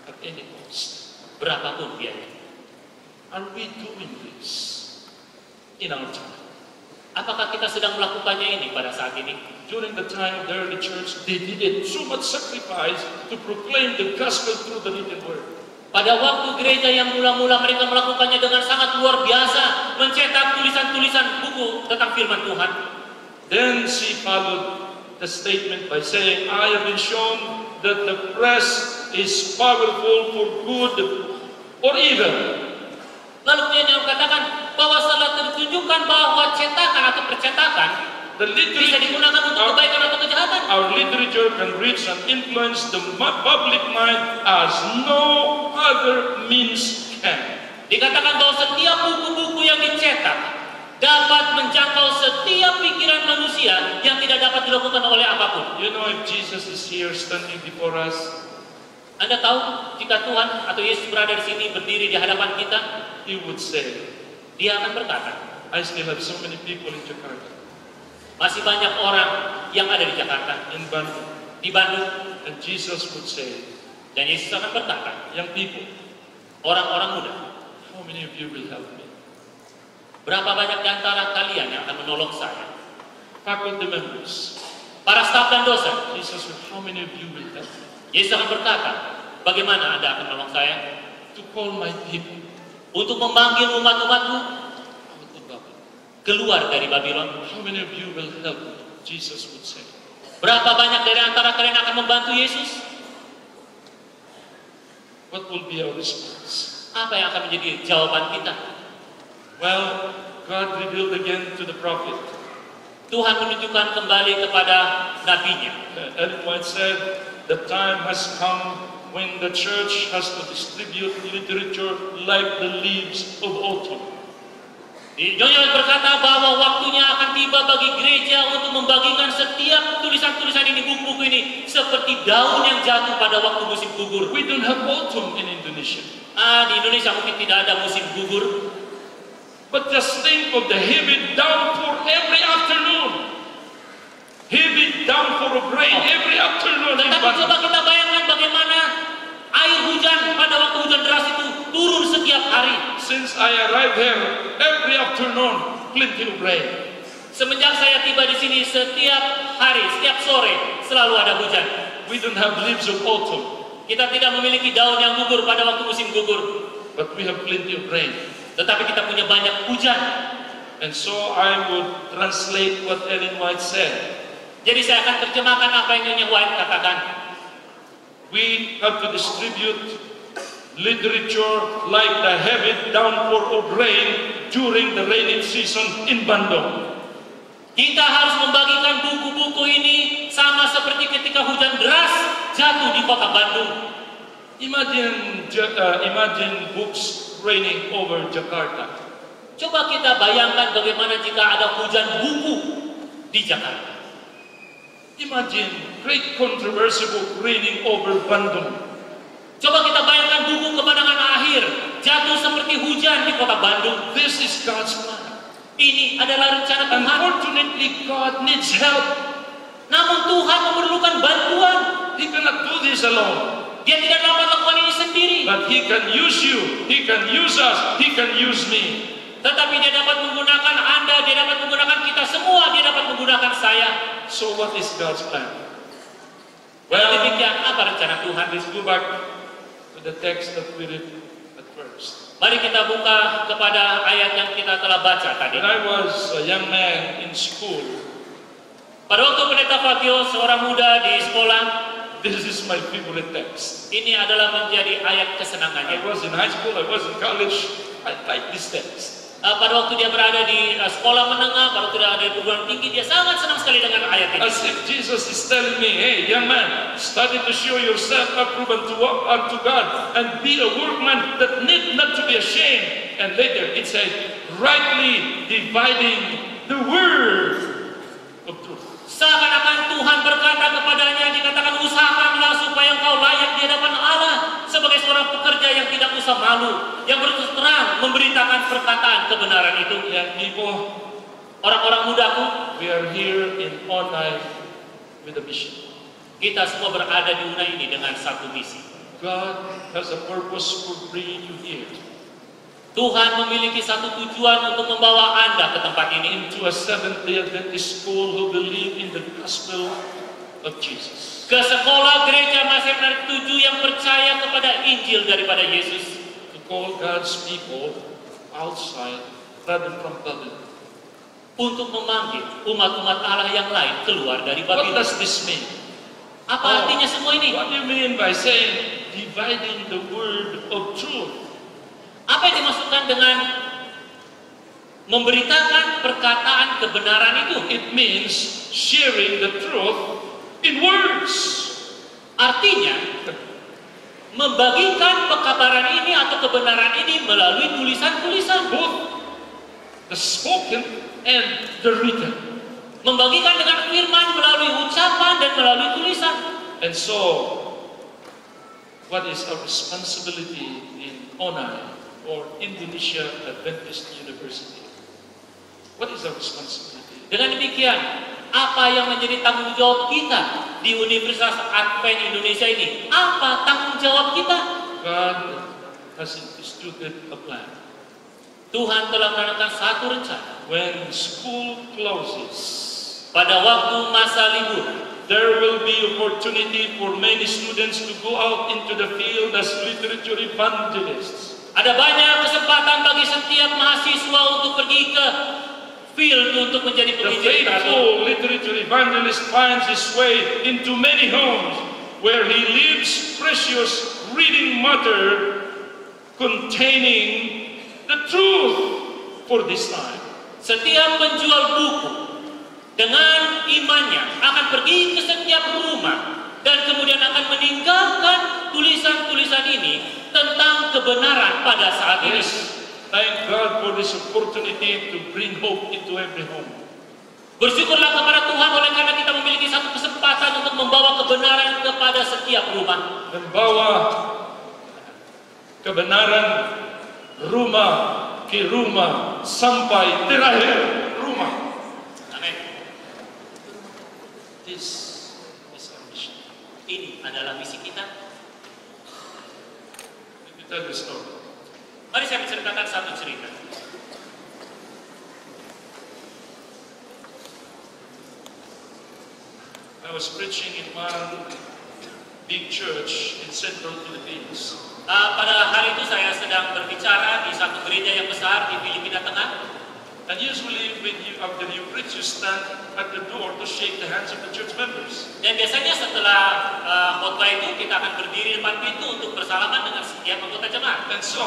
At any cost. berapapun biayanya. Are we doing this in our time? Apakah kita sedang melakukannya ini pada saat ini? During the time of the early church, they did it so much sacrifice to proclaim the gospel through the written word. Pada waktu gereja yang mula-mula mereka melakukannya dengan sangat luar biasa, mencetak tulisan-tulisan buku tentang firman Tuhan. Then she followed the statement by saying, I have been shown that the press is powerful for good or evil. Lalu dia katakan bahwa setelah ditunjukkan bahwa cetakan atau percetakan bisa digunakan untuk kebaikan atau kejahatan. Our literature can reach and influence the public mind as no other means can. Dikatakan bahwa setiap buku-buku yang dicetak dapat menjangkau setiap pikiran manusia yang tidak dapat dilakukan oleh apapun. You know, if Jesus is here standing before us, Anda tahu jika Tuhan atau Yesus berada di sini berdiri di hadapan kita, He would say, Dia akan berkata, I still have so many people in Jakarta, masih banyak orang yang ada di Jakarta, in Bandung. di Bandung, And Jesus would say, dan Yesus akan berkata, young people, orang-orang muda, how many of you will help me? berapa banyak di antara kalian yang akan menolong saya? Faculty members, Para staf dan dosen, Jesus would, how many of you will help me? Yesus akan berkata, bagaimana Anda akan menolong saya? To call my people Untuk memanggil umat-umatku out of Babylon. keluar dari Babylon. How many of you will help me? Jesus would say. Berapa banyak dari antara kalian akan membantu Yesus? What will be our response? Apa yang akan menjadi jawaban kita? Well, God revealed again to the prophet. Tuhan menunjukkan kembali kepada nabinya. Ellen White said, the time has come when the church has to distribute literature like the leaves of autumn. Nyonya berkata bahwa waktunya akan tiba bagi gereja untuk membagikan setiap tulisan-tulisan ini, buku-buku ini, seperti daun yang jatuh pada waktu musim gugur. We don't have autumn in Indonesia. Di Indonesia mungkin tidak ada musim gugur. But just think of the heavy downpour every afternoon. Heavy downpour of rain every afternoon. Tetapi coba kita bayangkan bagaimana air hujan pada waktu hujan deras itu turun setiap hari. Since I arrived here, every afternoon, plenty of rain. Semenjak saya tiba di sini, setiap hari, setiap sore selalu ada hujan. We don't have leaves of autumn, Kita tidak memiliki daun yang gugur pada waktu musim gugur, but we have plenty of rain. tetapi kita punya banyak hujan. And so I would translate what Ellen White said. Jadi saya akan terjemahkan apa yang Nyonya White katakan. We have to distribute literature like the heavy downpour of rain during the rainy season in Bandung. Kita harus membagikan buku-buku ini sama seperti ketika hujan deras jatuh di kota Bandung. Imagine books raining over Jakarta. Coba kita bayangkan bagaimana jika ada hujan buku di Jakarta. Imagine great controversy book raining over Bandung. Coba kita bayangkan buku kemenangan akhir jatuh seperti hujan di kota Bandung. This is God's plan. Ini adalah rencana Tuhan. Unfortunately, God needs help. Namun Tuhan memerlukan bantuan. He cannot do this alone. Dia tidak dapat lakukan ini sendiri. But He can use you. He can use us. He can use me. Tetapi Dia dapat menggunakan Anda, Dia dapat menggunakan kita semua, Dia dapat menggunakan saya. So what is God's plan? Well, demikian apa rencana Tuhan? Let's go back to the text that we read at first. Mari kita buka kepada ayat yang kita telah baca tadi. When I was a young man in school, Pada waktu Pendeta Fabio seorang muda di sekolah, this is my favorite text. ini adalah menjadi ayat I kesenangannya. was in high school, I was in college, I like this text. Pada waktu dia berada di sekolah menengah, pada waktu dia ada di perguruan tinggi, dia sangat senang sekali dengan ayat ini. As if Jesus is telling me, hey, young man, study to show yourself approved unto God, and be a workman that need not to be ashamed. And later it says, rightly dividing the word of truth. Seakan-akan Tuhan berkata kepadanya, dikatakan usahakanlah supaya engkau layak di hadapan Allah sebagai seorang pekerja yang tidak usah malu, yang berterus terang memberitakan perkataan kebenaran itu. Young people, Orang-orang mudaku, we are here in Onai with a mission. kita semua berada di Unai ini dengan satu misi. God has a purpose for bringing you here. Tuhan memiliki satu tujuan untuk membawa Anda ke tempat ini, Into a Seventh-day Adventist school who believe in the gospel of Jesus. ke sekolah gereja Masih Menarik 7 yang percaya kepada Injil daripada Yesus. To call God's people outside rather from Babylon. Untuk memanggil umat-umat Allah yang lain keluar dari What Babylon. does this mean? Apa artinya semua ini? What do you mean by saying dividing the word of truth? Apa yang dimaksudkan dengan memberitakan perkataan kebenaran itu? It means sharing the truth in words. Artinya membagikan pekabaran ini atau kebenaran ini melalui tulisan-tulisan. Both the spoken and the written. Membagikan dengan firman melalui ucapan dan melalui tulisan. And so, what is our responsibility in ONAI or Indonesia Adventist University? What is our responsibility? Dengan demikian, apa yang menjadi tanggung jawab kita di Universitas Advent Indonesia ini? Apa tanggung jawab kita? God has instituted a plan. Tuhan telah menanamkan satu rencana. When school closes, Pada waktu masa libur, there will be opportunity for many students to go out into the field as literature evangelists. ada banyak kesempatan bagi setiap mahasiswa untuk pergi ke field untuk menjadi The penginjil literatur. faithful literature evangelist finds his way into many homes where he leaves precious reading matter containing the truth for this time. Setiap penjual buku dengan imannya akan pergi ke setiap rumah dan kemudian akan meninggalkan tulisan-tulisan ini tentang kebenaran pada saat ini. Yes, thank God for this opportunity to bring hope into every home. Bersyukurlah kepada Tuhan oleh karena kita memiliki satu kesempatan untuk membawa kebenaran kepada setiap rumah. Membawa kebenaran rumah ke rumah sampai terakhir rumah. Amin. This is our mission. Ini adalah misi kita. Let me tell you a story. Mari saya menceritakan satu cerita. I was preaching in one big church in central Philippines. Pada hari itu saya sedang berbicara di satu gereja yang besar di Filipina Tengah. And usually after you preach, you stand at the door to shake the hands of the church members. Dan biasanya setelah khotbah itu kita akan berdiri di depan pintu untuk bersalaman dengan setiap anggota jemaat. And so,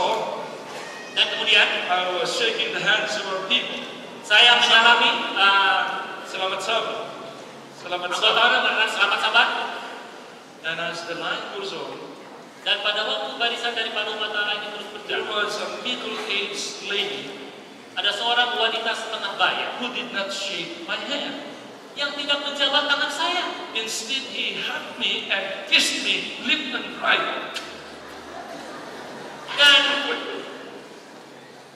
Dan kemudian I was shaking the hands of our people. saya menyalami Selamat sabat. Selamat anggota sabat. orang dengan selamat sabat. And as the line goes on, Dan pada waktu barisan daripada umat Allah ini terus there berjalan, was a middle-aged lady ada seorang wanita setengah baya who did not shake my hand. yang tidak menjabat tangan saya. Instead, he hugged me and kissed me left and right.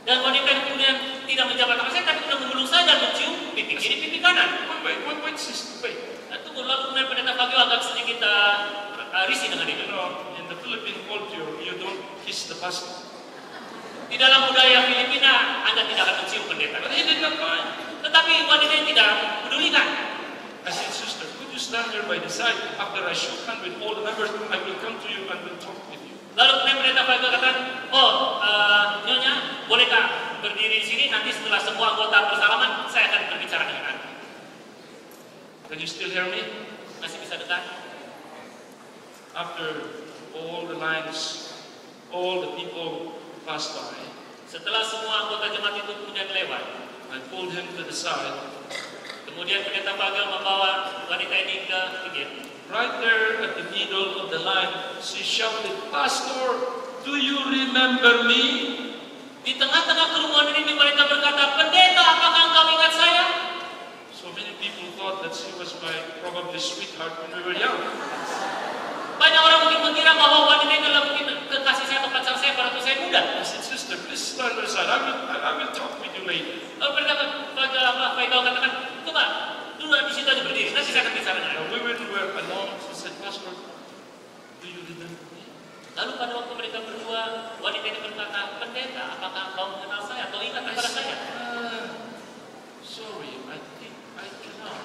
Dan wanita yang kemudian tidak menjabat tangan saya, tapi kemudian memeluk saya dan mencium pipi kiri, pipi kanan. Wait, sister, wait. Nah, tunggu, lalu kemudian pendeta Fabio agak sedikit risih dengan itu. You know, in the Philippine culture, you don't kiss the pastor. Di dalam budaya Filipina, Anda tidak akan mencium pendeta. But he did not mind. Tetapi wanita yang tidak pedulikan. I said, sister, could you stand here by the side? After I shook hands with all the members, I will come to you and will talk with you. Lalu kemudian pendeta Fabio katakan, Nyonya, bolehkah berdiri di sini? Nanti setelah semua anggota bersalaman, saya akan berbicara dengan Anda. Can you still hear me? Masih bisa dengar? After all the lines, all the people passed by, Setelah semua anggota jemaat itu kemudian lewat, I pulled him to the side. kemudian pendeta Fabio membawa wanita ini ke pinggir. Right there at the middle of the line, she shouted, Pastor, do you remember me? Di tengah-tengah kerumunan ini mereka berkata, pendeta, apakah engkau ingat saya? So many people thought that she was my probably sweetheart when we were young. Banyak orang mungkin mengira bahwa wanita itu adalah mungkin kekasih saya atau pacar saya pada waktu saya muda. I said, sister, please stand aside. I will talk with you later. Lalu pendeta Fabio katakan, coba dulu di situ aja berdiri, nanti saya akan bicara dengan Anda. Now, when we were alone, she said, Pastor, do you remember me? Lalu pada waktu mereka berdua, wanita ini berkata, pendeta, apakah engkau mengenal saya atau ingat kepada saya? Sorry, I think I cannot.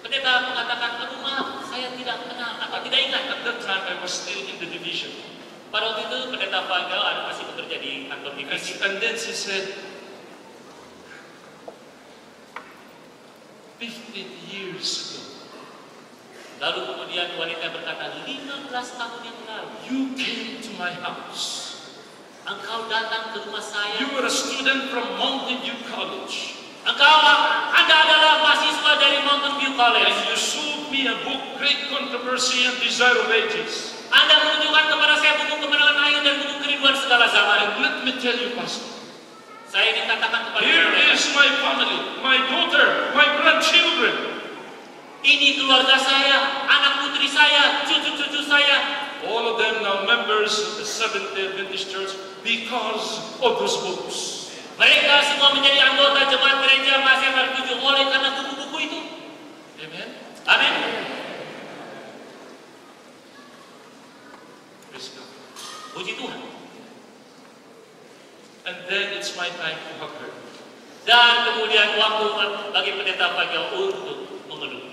Pendeta mengatakan, aduh maaf, saya tidak kenal atau tidak ingat. At that time, I was still in the division. Pada waktu itu pendeta Fagel masih bekerja di kantor divisi. And then she said, 15 years ago, Lalu kemudian wanita berkata, 15 tahun yang lalu, you came to my house. engkau datang ke rumah saya. You were a student from Mountain View College. Anda adalah mahasiswa dari Mountain View And College. you showed me a book, Great Controversy and Desire of Ages. Anda menunjukkan kepada saya buku kemenangan ayu dan buku kerinduan segala zaman. And let me tell you, Pastor, Saya ingin katakan kepada here mereka, is my family, my daughter, my grandchildren. ini keluarga saya, anak putri saya, cucu-cucu saya. All of them now members of the Seventh-day Adventist Church because of those books. Mereka semua menjadi anggota jemaat gereja Masih Martuju oleh karena buku-buku itu. Amen? Amin. Praise God. Puji Tuhan. And then it's my time to hug her. Dan kemudian waktu bagi pendeta Fagel untuk memeluk.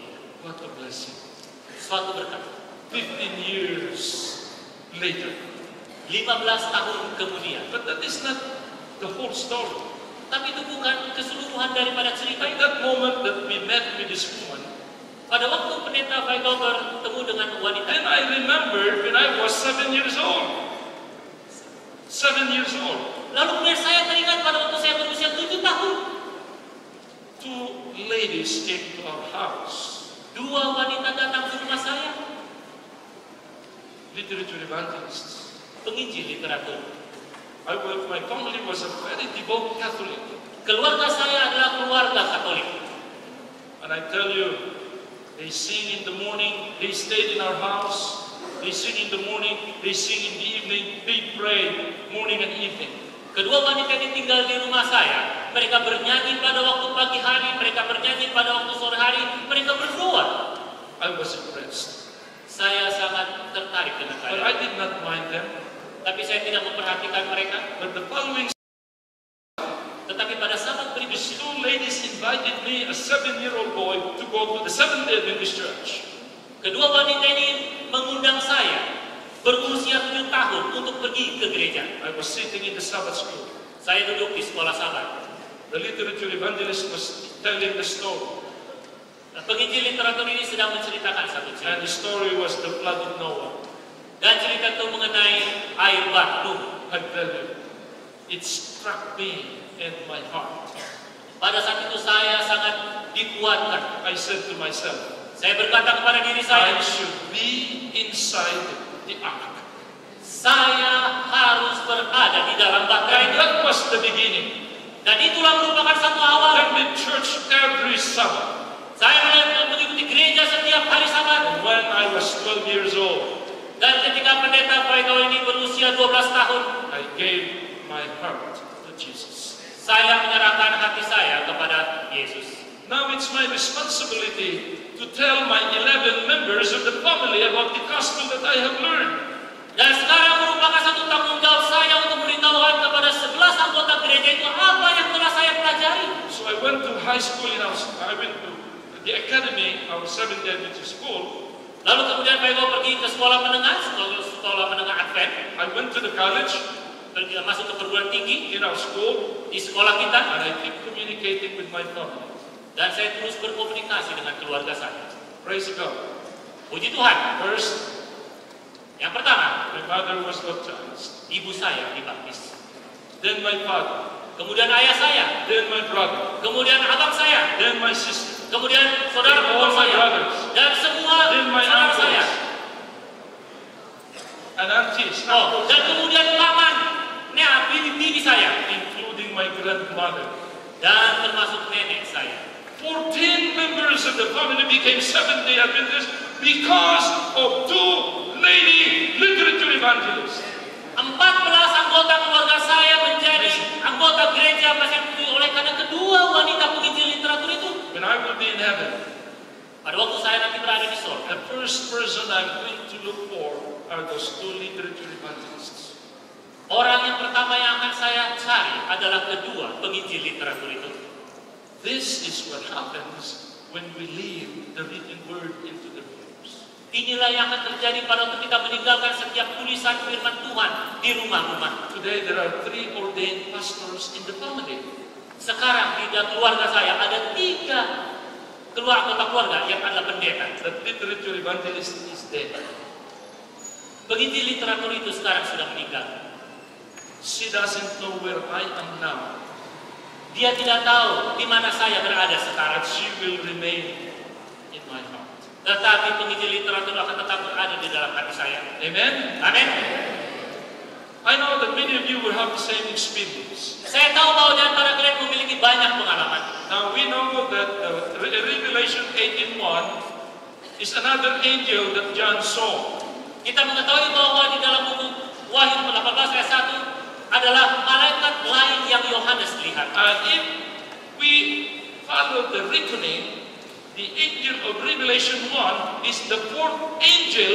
What a blessing. Suatu berkat. 15 years later. 15 tahun kemudian. But that is not the whole story. Tapi itu bukan keseluruhan daripada cerita At itu. that moment that we met with this woman, Pada waktu pendeta Fagel bertemu dengan wanita, then I remembered when I was 7 years old. 7 years old. lalu kemudian saya teringat pada waktu saya berusia 7 tahun. 2 ladies came to our house. 2 wanita datang ke rumah saya, Literature evangelists. penginjil literatur. My family was a very devout Catholic. Keluarga saya adalah keluarga Katolik. And I tell you, they sing in the morning, they stayed in our house. They sing in the morning, they sing in the evening, they pray morning and evening. Kedua wanita ini tinggal di rumah saya. Mereka bernyanyi pada waktu pagi hari, mereka bernyanyi pada waktu sore hari, mereka berdoa. I was impressed. Saya sangat tertarik dengan But mereka. I did not mind them. Tapi saya tidak memperhatikan mereka. But the following Tetapi pada saat these berikutnya, 2 ladies invited me, a 7-year-old boy, to go to the Seventh-day Adventist Church. kedua wanita ini mengundang saya berusia 7 tahun untuk pergi ke gereja. I was sitting in the Sabbath school. Saya duduk di sekolah Sabat. The literature evangelist was telling the story. Penginjil literatur ini sedang menceritakan satu And cerita. the story was the flood of Noah. Dan cerita itu mengenai air bah Nuh. I tell you, it struck me in my heart. Pada saat itu saya sangat dikuatkan. I said to myself, Saya berkata kepada diri saya, I should be inside the ark. saya harus berada di dalam bangkai And itu. that was the beginning. Dan itulah merupakan satu awal. Then the church every Sabbath. Saya mengikuti gereja setiap hari Sabat. And when I was 12 years old, Dan ketika pendeta Fagel ini berusia 12 tahun, I gave my heart to Jesus. saya menyerahkan hati saya kepada Yesus. Now it's my responsibility to tell my 11 members of the family about the gospel that I have learned. Dan sekarang merupakan satu tanggung jawab saya untuk memberitahukan kepada 11 anggota gereja itu apa yang telah saya pelajari. So I went to high school I went to the academy, our Seventh-day Adventist school. Lalu kemudian Fagel pergi ke sekolah menengah Advent, I went to the college masuk ke perguruan tinggi in our school, di sekolah kita, and I keep communicating with my family. dan saya terus berkomunikasi dengan keluarga saya. Praise God. Puji Tuhan. First, Yang pertama, my mother was baptized. ibu saya dibaptis. Then my father. Kemudian ayah saya, Then my brother. kemudian abang saya, Then my sister. kemudian saudara All perempuan my saya, brothers. dan semua Then my saudara uncles. saya. And aunties. Oh, dan kemudian paman, bibi saya, Including my grandmother. dan termasuk nenek saya. 14 members of the family became Seventh-day Adventists because of 2 lady literature evangelists. 14 anggota keluarga saya menjadi anggota gereja Masih oleh karena kedua wanita penginjil literatur itu. When I will be in heaven, Pada waktu saya nanti berada di surga, the first person I'm going to look for are those 2 literature evangelists. orang yang pertama yang akan saya cari adalah kedua penginjil literatur itu. This is what happens when we leave the written word into the rooms. Inilah yang akan terjadi pada waktu kita meninggalkan setiap tulisan firman Tuhan di rumah-rumah. Today there are 3 ordained pastors in the family. Sekarang di keluarga saya ada 3 anggota keluarga yang adalah pendeta. The literature evangelist is dead. Penginjil literatur itu sekarang sudah meninggal. She doesn't know where I am now. Dia tidak tahu di mana saya berada sekarang. But she will remain in my heart. Tetapi penginjil literatur akan tetap berada di dalam hati saya. Amen? Amin. I know that many of you will have the same experience. Saya tahu bahwa di antara kalian memiliki banyak pengalaman. Now we know that Revelation 18:1 is another angel that John saw. Kita mengetahui bahwa di dalam buku Wahyu 18 ayat 1 adalah malaikat lain yang Yohanes lihat. And if we follow the reckoning, the angel of Revelation 1 is the 4th angel.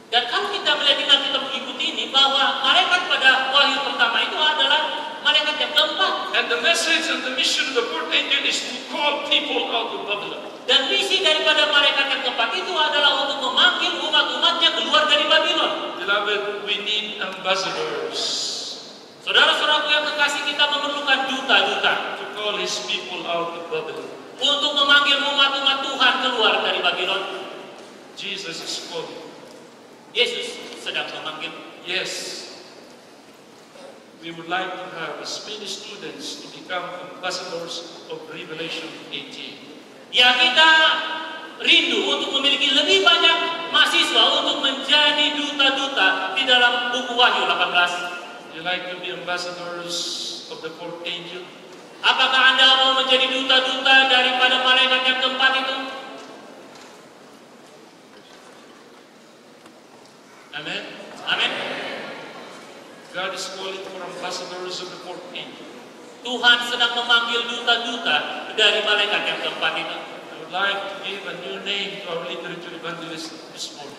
Dan kalau kita melihat dengan kita mengikuti ini bahwa malaikat pada Wahyu pertama itu adalah malaikat yang keempat. And the message and the mission of the 4th angel is to call people out of Babylon. Dan misi daripada malaikat yang keempat itu adalah untuk memanggil umat-umatnya keluar dari Babylon. Beloved, we need ambassadors Saudara-saudaraku yang kekasih, kita memerlukan duta-duta to call his people out of Babylon. untuk memanggil umat-umat Tuhan keluar dari Babylon. Jesus is calling. Yesus sedang memanggil. Yes, we would like to have as many students to become ambassadors of Revelation 18. Ya, kita rindu untuk memiliki lebih banyak mahasiswa untuk menjadi duta-duta di dalam buku Wahyu 18. You like to be ambassadors of the 4th angel? Apakah Anda mau menjadi duta-duta daripada malaikat yang keempat itu? Amen. Amin. God is calling for ambassadors of the 4th angel. Tuhan sedang memanggil duta-duta dari malaikat yang keempat itu. I would like to give a new name to our literature evangelist this morning.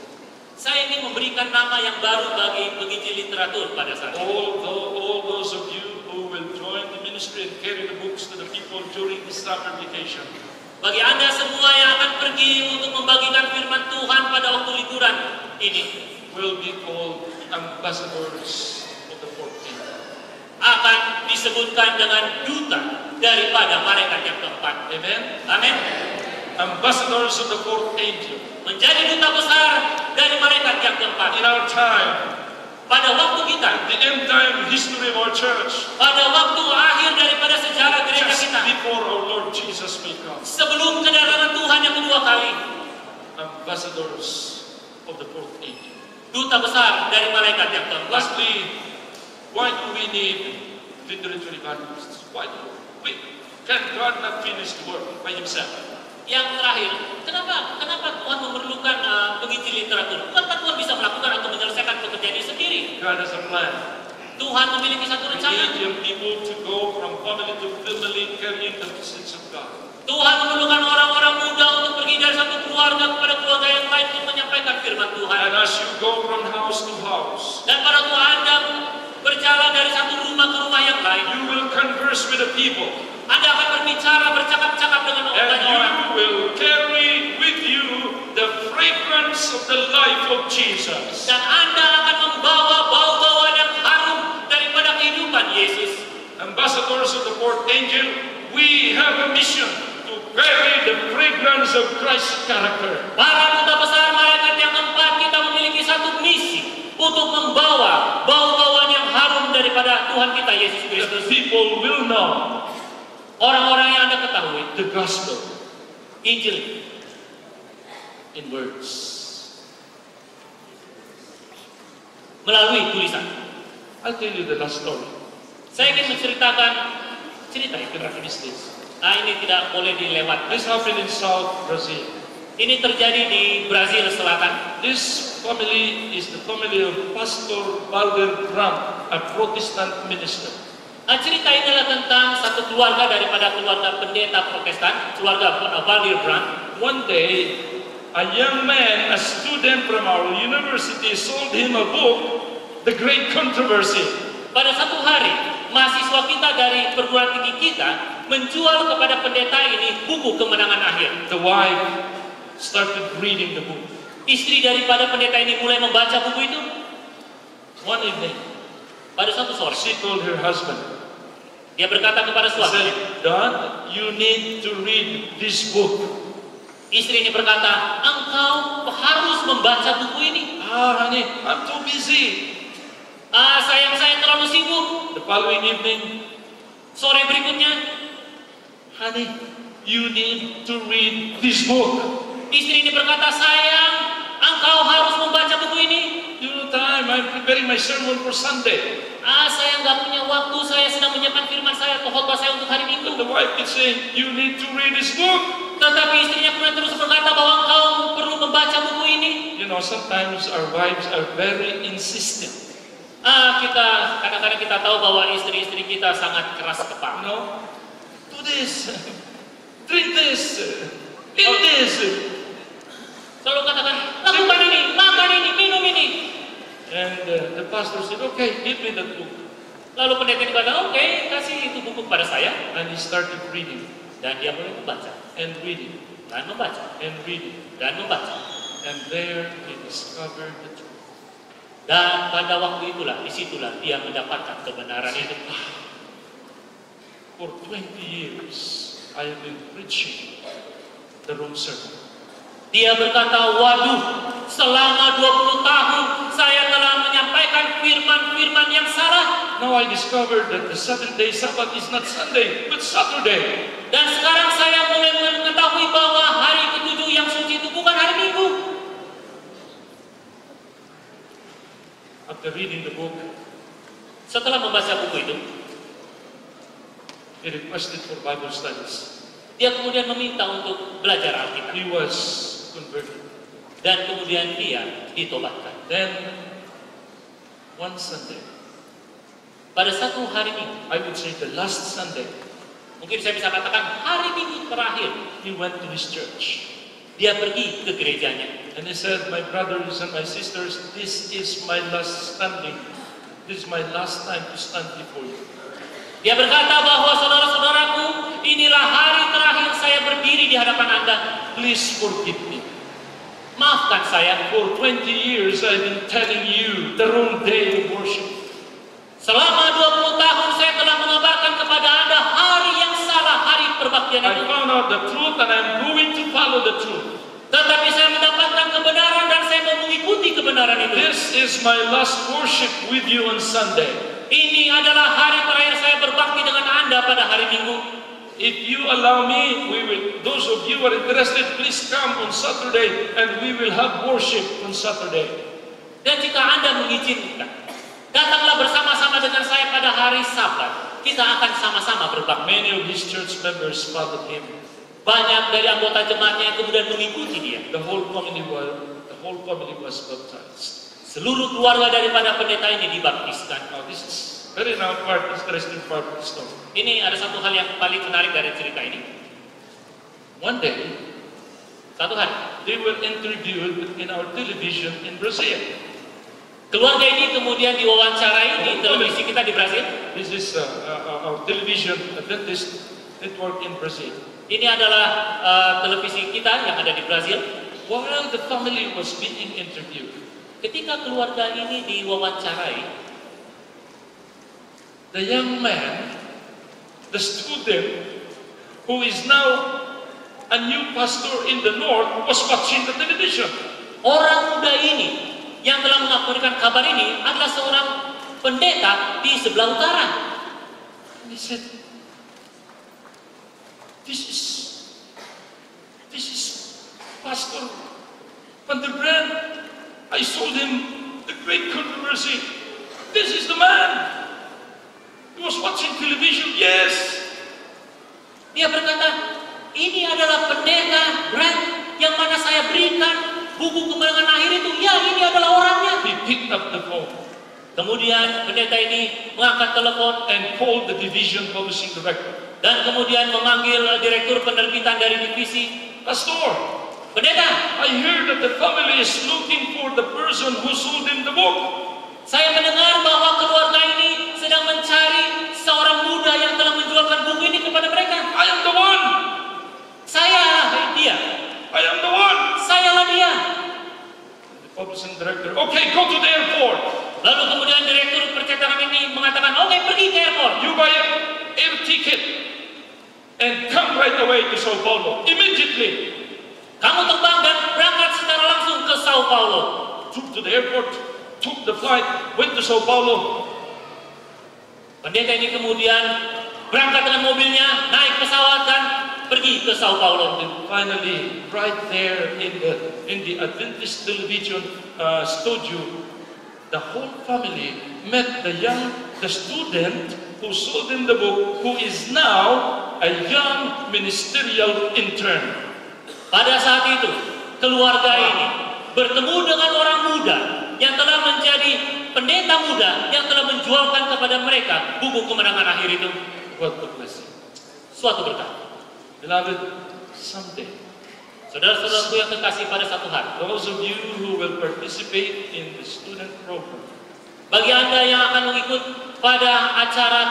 Saya ingin memberikan nama yang baru bagi penginjil literatur pada saat ini. All those of you who will join the ministry and carry the books to the people during the summer vacation. Bagi Anda semua yang akan pergi untuk membagikan firman Tuhan pada waktu liburan ini, Will be called ambassadors of the 4th angel. akan disebutkan dengan duta daripada malaikat yang keempat. Amen. Amin. Ambassadors of the 4th angel. Menjadi duta besar dari malaikat yang keempat. In our time, Pada waktu kita, the end time history of our church, pada waktu akhir daripada sejarah gereja just kita, before our Lord Jesus will come, sebelum kedatangan Tuhan yang kedua kali, ambassadors of the 4th angel. duta besar dari malaikat yang keempat. Lastly, why do we need literature evangelists? Why do we? Can God not finish the work by himself? Yang terakhir, kenapa Tuhan memerlukan penginjil literatur? Bukankah Tuhan bisa melakukan atau menyelesaikan pekerjaan ini sendiri? God has a plan. Tuhan memiliki satu We rencana. need young people to go from family to family carrying the message of God. Tuhan memerlukan orang-orang muda untuk pergi dari satu keluarga kepada keluarga yang lain untuk menyampaikan firman Tuhan. And as you go from house to house, Dan pada waktu Anda berjalan dari satu rumah ke rumah yang lain, you will converse with the people. Anda akan berbicara, bercakap-cakap dengan And banyak orang. you will carry with you the fragrance of the life of Jesus. Dan Anda akan membawa bau-bauan yang harum daripada kehidupan Yesus. Ambassadors of the 4th angel, we have a mission to carry the fragrance of Christ's character. Para duta besar malaikat yang keempat, kita memiliki satu misi untuk membawa bau-bauan yang harum daripada Tuhan kita Yesus The Kristus. people will know Orang-orang yang Anda ketahui, the gospel Injil in words. melalui tulisan. I'll tell you the last story. Saya ingin menceritakan cerita itu. Nah, ini tidak boleh dilewat. This happened in South Brazil. Ini terjadi di Brazil Selatan. This family is the family of Pastor Balder Bram, a Protestant minister. Nah, cerita ini adalah tentang satu keluarga daripada keluarga pendeta Protestan, keluarga Balder Bram. One day, a young man, a student from our university, sold him a book, The Great Controversy. Pada satu hari, mahasiswa kita dari perguruan tinggi kita menjual kepada pendeta ini buku Kemenangan Akhir. The wife started reading the book. Istri daripada pendeta ini mulai membaca buku itu. One evening, Pada suatu sore, she told her husband, dia berkata kepada she suaminya. said, "Dad, you need to read this book." Istri ini berkata, engkau harus membaca buku ini. Honey, I'm too busy. Sayang, saya terlalu sibuk. The following evening, Sore berikutnya, honey, you need to read this book. istri ini berkata, sayang, engkau harus membaca buku ini. You know, time, I'm preparing my sermon for Sunday. Saya nggak punya waktu, saya sedang menyiapkan firman saya atau khotbah saya untuk hari But Minggu. the wife is saying, you need to read this book. Tetapi istrinya kemudian terus berkata bahwa engkau perlu membaca buku ini. You know, sometimes our wives are very insistent. Kadang-kadang kita tahu bahwa istri-istri kita sangat keras You kepala. know, do this, drink this, eat this. Selalu katakan, lakukan ini, makan ini, minum ini. And the pastor said, okay, give me that book. Lalu pendeta ini berkata, oke, kasih itu buku kepada saya. And he started reading Dan dia mulai membaca, and reading dan membaca, and reading. dan membaca. And there he discovered the truth. Dan pada waktu itulah, disitulah dia mendapatkan kebenaran itu. For 20 years, I have been preaching the wrong sermon. Dia berkata, waduh, selama 20 tahun saya telah menyampaikan firman-firman yang salah. Now I discovered that the Saturday Sabbath is not Sunday, but Saturday. Dan sekarang saya mulai mengetahui bahwa hari ketujuh yang suci itu bukan hari Minggu. After reading the book, Setelah membaca buku itu, he requested for Bible studies. dia kemudian meminta untuk belajar Alkitab. He was converted. Dan kemudian dia ditobatkan. Then, one Sunday, Pada satu hari Minggu, I would say the last Sunday, mungkin saya bisa katakan hari Minggu terakhir, he went to his church. dia pergi ke gerejanya. And he said, my brothers and my sisters, this is my last standing. This is my last time to stand before you. Dia berkata bahwa saudara-saudaraku, inilah hari terakhir saya berdiri di hadapan Anda. Please forgive me. Maafkan saya. For 20 years I've been telling you the wrong day of worship. Selama 20 tahun saya telah mengabarkan kepada Anda hari yang salah, hari perbaktian I itu. found out the truth and I'm going to follow the truth. Tetapi saya mendapatkan kebenaran dan saya mau mengikuti kebenaran itu. This is my last worship with you on Sunday. Ini adalah hari terakhir saya berbakti dengan Anda pada hari Minggu. If you allow me, those of you who are interested, please come on Saturday and we will have worship on Saturday. Dan jika Anda mengizinkan, datanglah bersama-sama dengan saya pada hari Sabat. Kita akan sama-sama berbakti. Many of his church members followed him. Banyak dari anggota jemaatnya yang kemudian mengikuti dia. The whole family was baptized. Seluruh keluarga daripada pendeta ini dibaptiskan. Now this is very interesting part of the story. Ini ada satu hal yang paling menarik dari cerita ini. One day, Satu hari, they were interviewed in our television in Brazil. keluarga ini kemudian diwawancarai di televisi kita di Brasil. This is our television Adventist network in Brazil. Ini adalah televisi kita yang ada di Brasil. While the family was being interviewed, Ketika keluarga ini diwawancarai, the young man, the student, who is now a new pastor in the north, was watching the television. orang muda ini yang telah mengabarkan kabar ini adalah seorang pendeta di sebelah utara. And he said, This is Pastor Van der Brand. I told him the great controversy. This is the man. He was watching television. Yes. Dia berkata, ini adalah pendeta Brand yang mana saya berikan buku kemenangan akhir itu. Ya, ini adalah orangnya. He picked up the phone Kemudian pendeta ini mengangkat telepon and called the division publishing director. dan kemudian memanggil direktur penerbitan dari divisi. Pastor, Pendeta, I heard that the family is looking for the person who sold him the book. saya mendengar bahwa keluarga ini sedang mencari seorang muda yang telah menjualkan buku ini kepada mereka. I am the one. Saya, dia. I am the one. director, okay, go to the airport. Lalu kemudian direktur percetakan ini mengatakan, oke, pergi ke airport. You buy an air ticket and come right away to Sao Paulo. Immediately. Kamu terbang dan berangkat secara langsung ke Sao Paulo. Took to the airport, took the flight, went to Sao Paulo. Pendeta ini kemudian berangkat dengan mobilnya, naik pesawat dan pergi ke Sao Paulo. And finally, right there in the Adventist television studio, the whole family met the student who sold him the book, who is now a young ministerial intern. Pada saat itu, keluarga ini bertemu dengan orang muda yang telah menjadi pendeta muda yang telah menjualkan kepada mereka buku kemenangan akhir itu. What a blessing. Suatu berkat. Beloved, someday, Saudara-saudaraku yang kekasih, pada satu hari, those of you who will participate in the student program, bagi Anda yang akan mengikut pada acara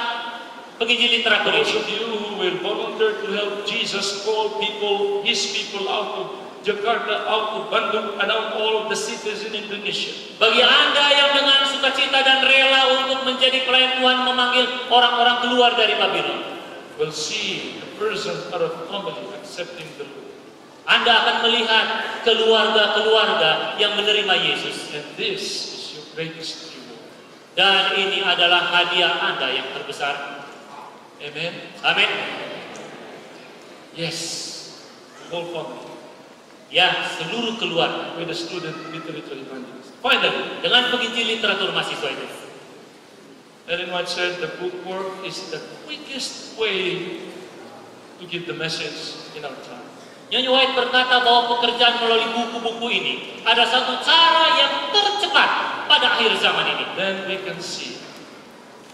penginjil literatur those ini, of you who will volunteer to help Jesus call people, his people out of Jakarta, out of Bandung, and out all of the cities in Indonesia. bagi Anda yang dengan sukacita dan rela untuk menjadi pelayan Tuhan memanggil orang-orang keluar dari Babylon, Will see a person out of family accepting the Lord. Anda akan melihat keluarga-keluarga yang menerima Yesus. And this is your greatest reward. Dan ini adalah hadiah Anda yang terbesar. Amen. Amin. Yes. Whole family. Ya, seluruh keluarga. With a student literature evangelist. Finally, Dengan penginjil literatur mahasiswa itu. Ellen White said the bookwork is the quickest way to give the message in our time. Nyonya White berkata bahwa pekerjaan melalui buku-buku ini ada satu cara yang tercepat pada akhir zaman ini. Then we can see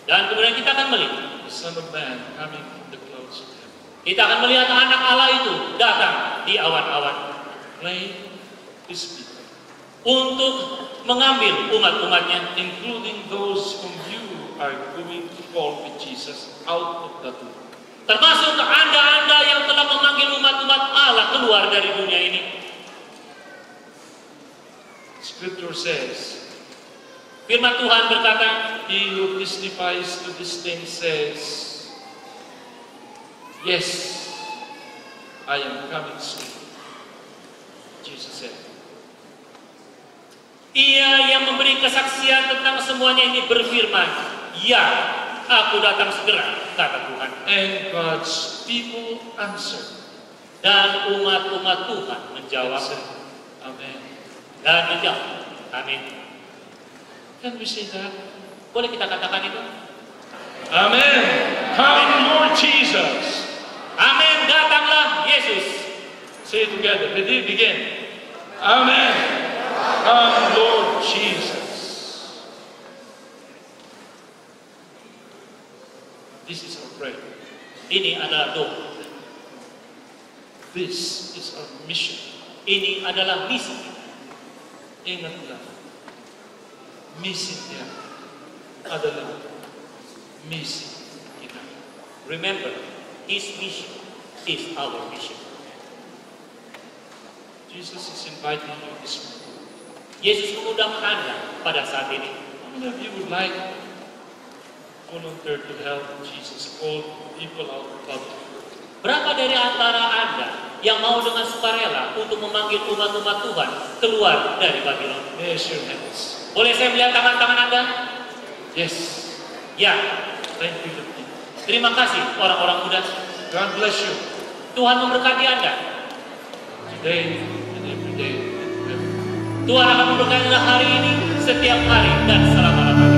Dan kemudian kita akan melihat, the Son of Man coming from the clouds of heaven. kita akan melihat anak Allah itu datang di awan-awan Claim his people, untuk mengambil umat-umatnya, including those whom you are going to call with Jesus out of the tomb. termasuk Anda-Anda yang telah memanggil umat-umat Allah keluar dari dunia ini. Scripture says, Firman Tuhan berkata, he who testifies to this thing says, yes, I am coming soon. Jesus said. ia yang memberi kesaksian tentang semuanya ini berfirman, ya, aku datang segera, kata Tuhan. And God's people answered. Dan umat-umat Tuhan menjawab, Amen. dan menjawab, amin. Can we say that? Boleh kita katakan itu? Amen. Come, Lord Jesus. Amin, datanglah Yesus. Say it together. Let it begin. Amen. Come, Lord Jesus. This is our prayer. Ini adalah doa. This is our mission. Ini adalah misi. Ingatlah, misinya adalah misi kita. Remember, His mission is our mission. Jesus is inviting you this morning. Yesus mengundang Anda pada saat ini. How many of you would like volunteer to help Jesus call people out of Babylon? Berapa dari antara Anda yang mau dengan sukarela untuk memanggil umat-umat Tuhan keluar dari Babylon? Raise your hands. Boleh saya melihat tangan-tangan Anda? Yes. Ya, Thank you, Lord. terima kasih orang-orang muda. God bless you Tuhan memberkati Anda. today and every day and forever. Tuhan akan memberkati Anda hari ini, setiap hari, dan selama-lamanya.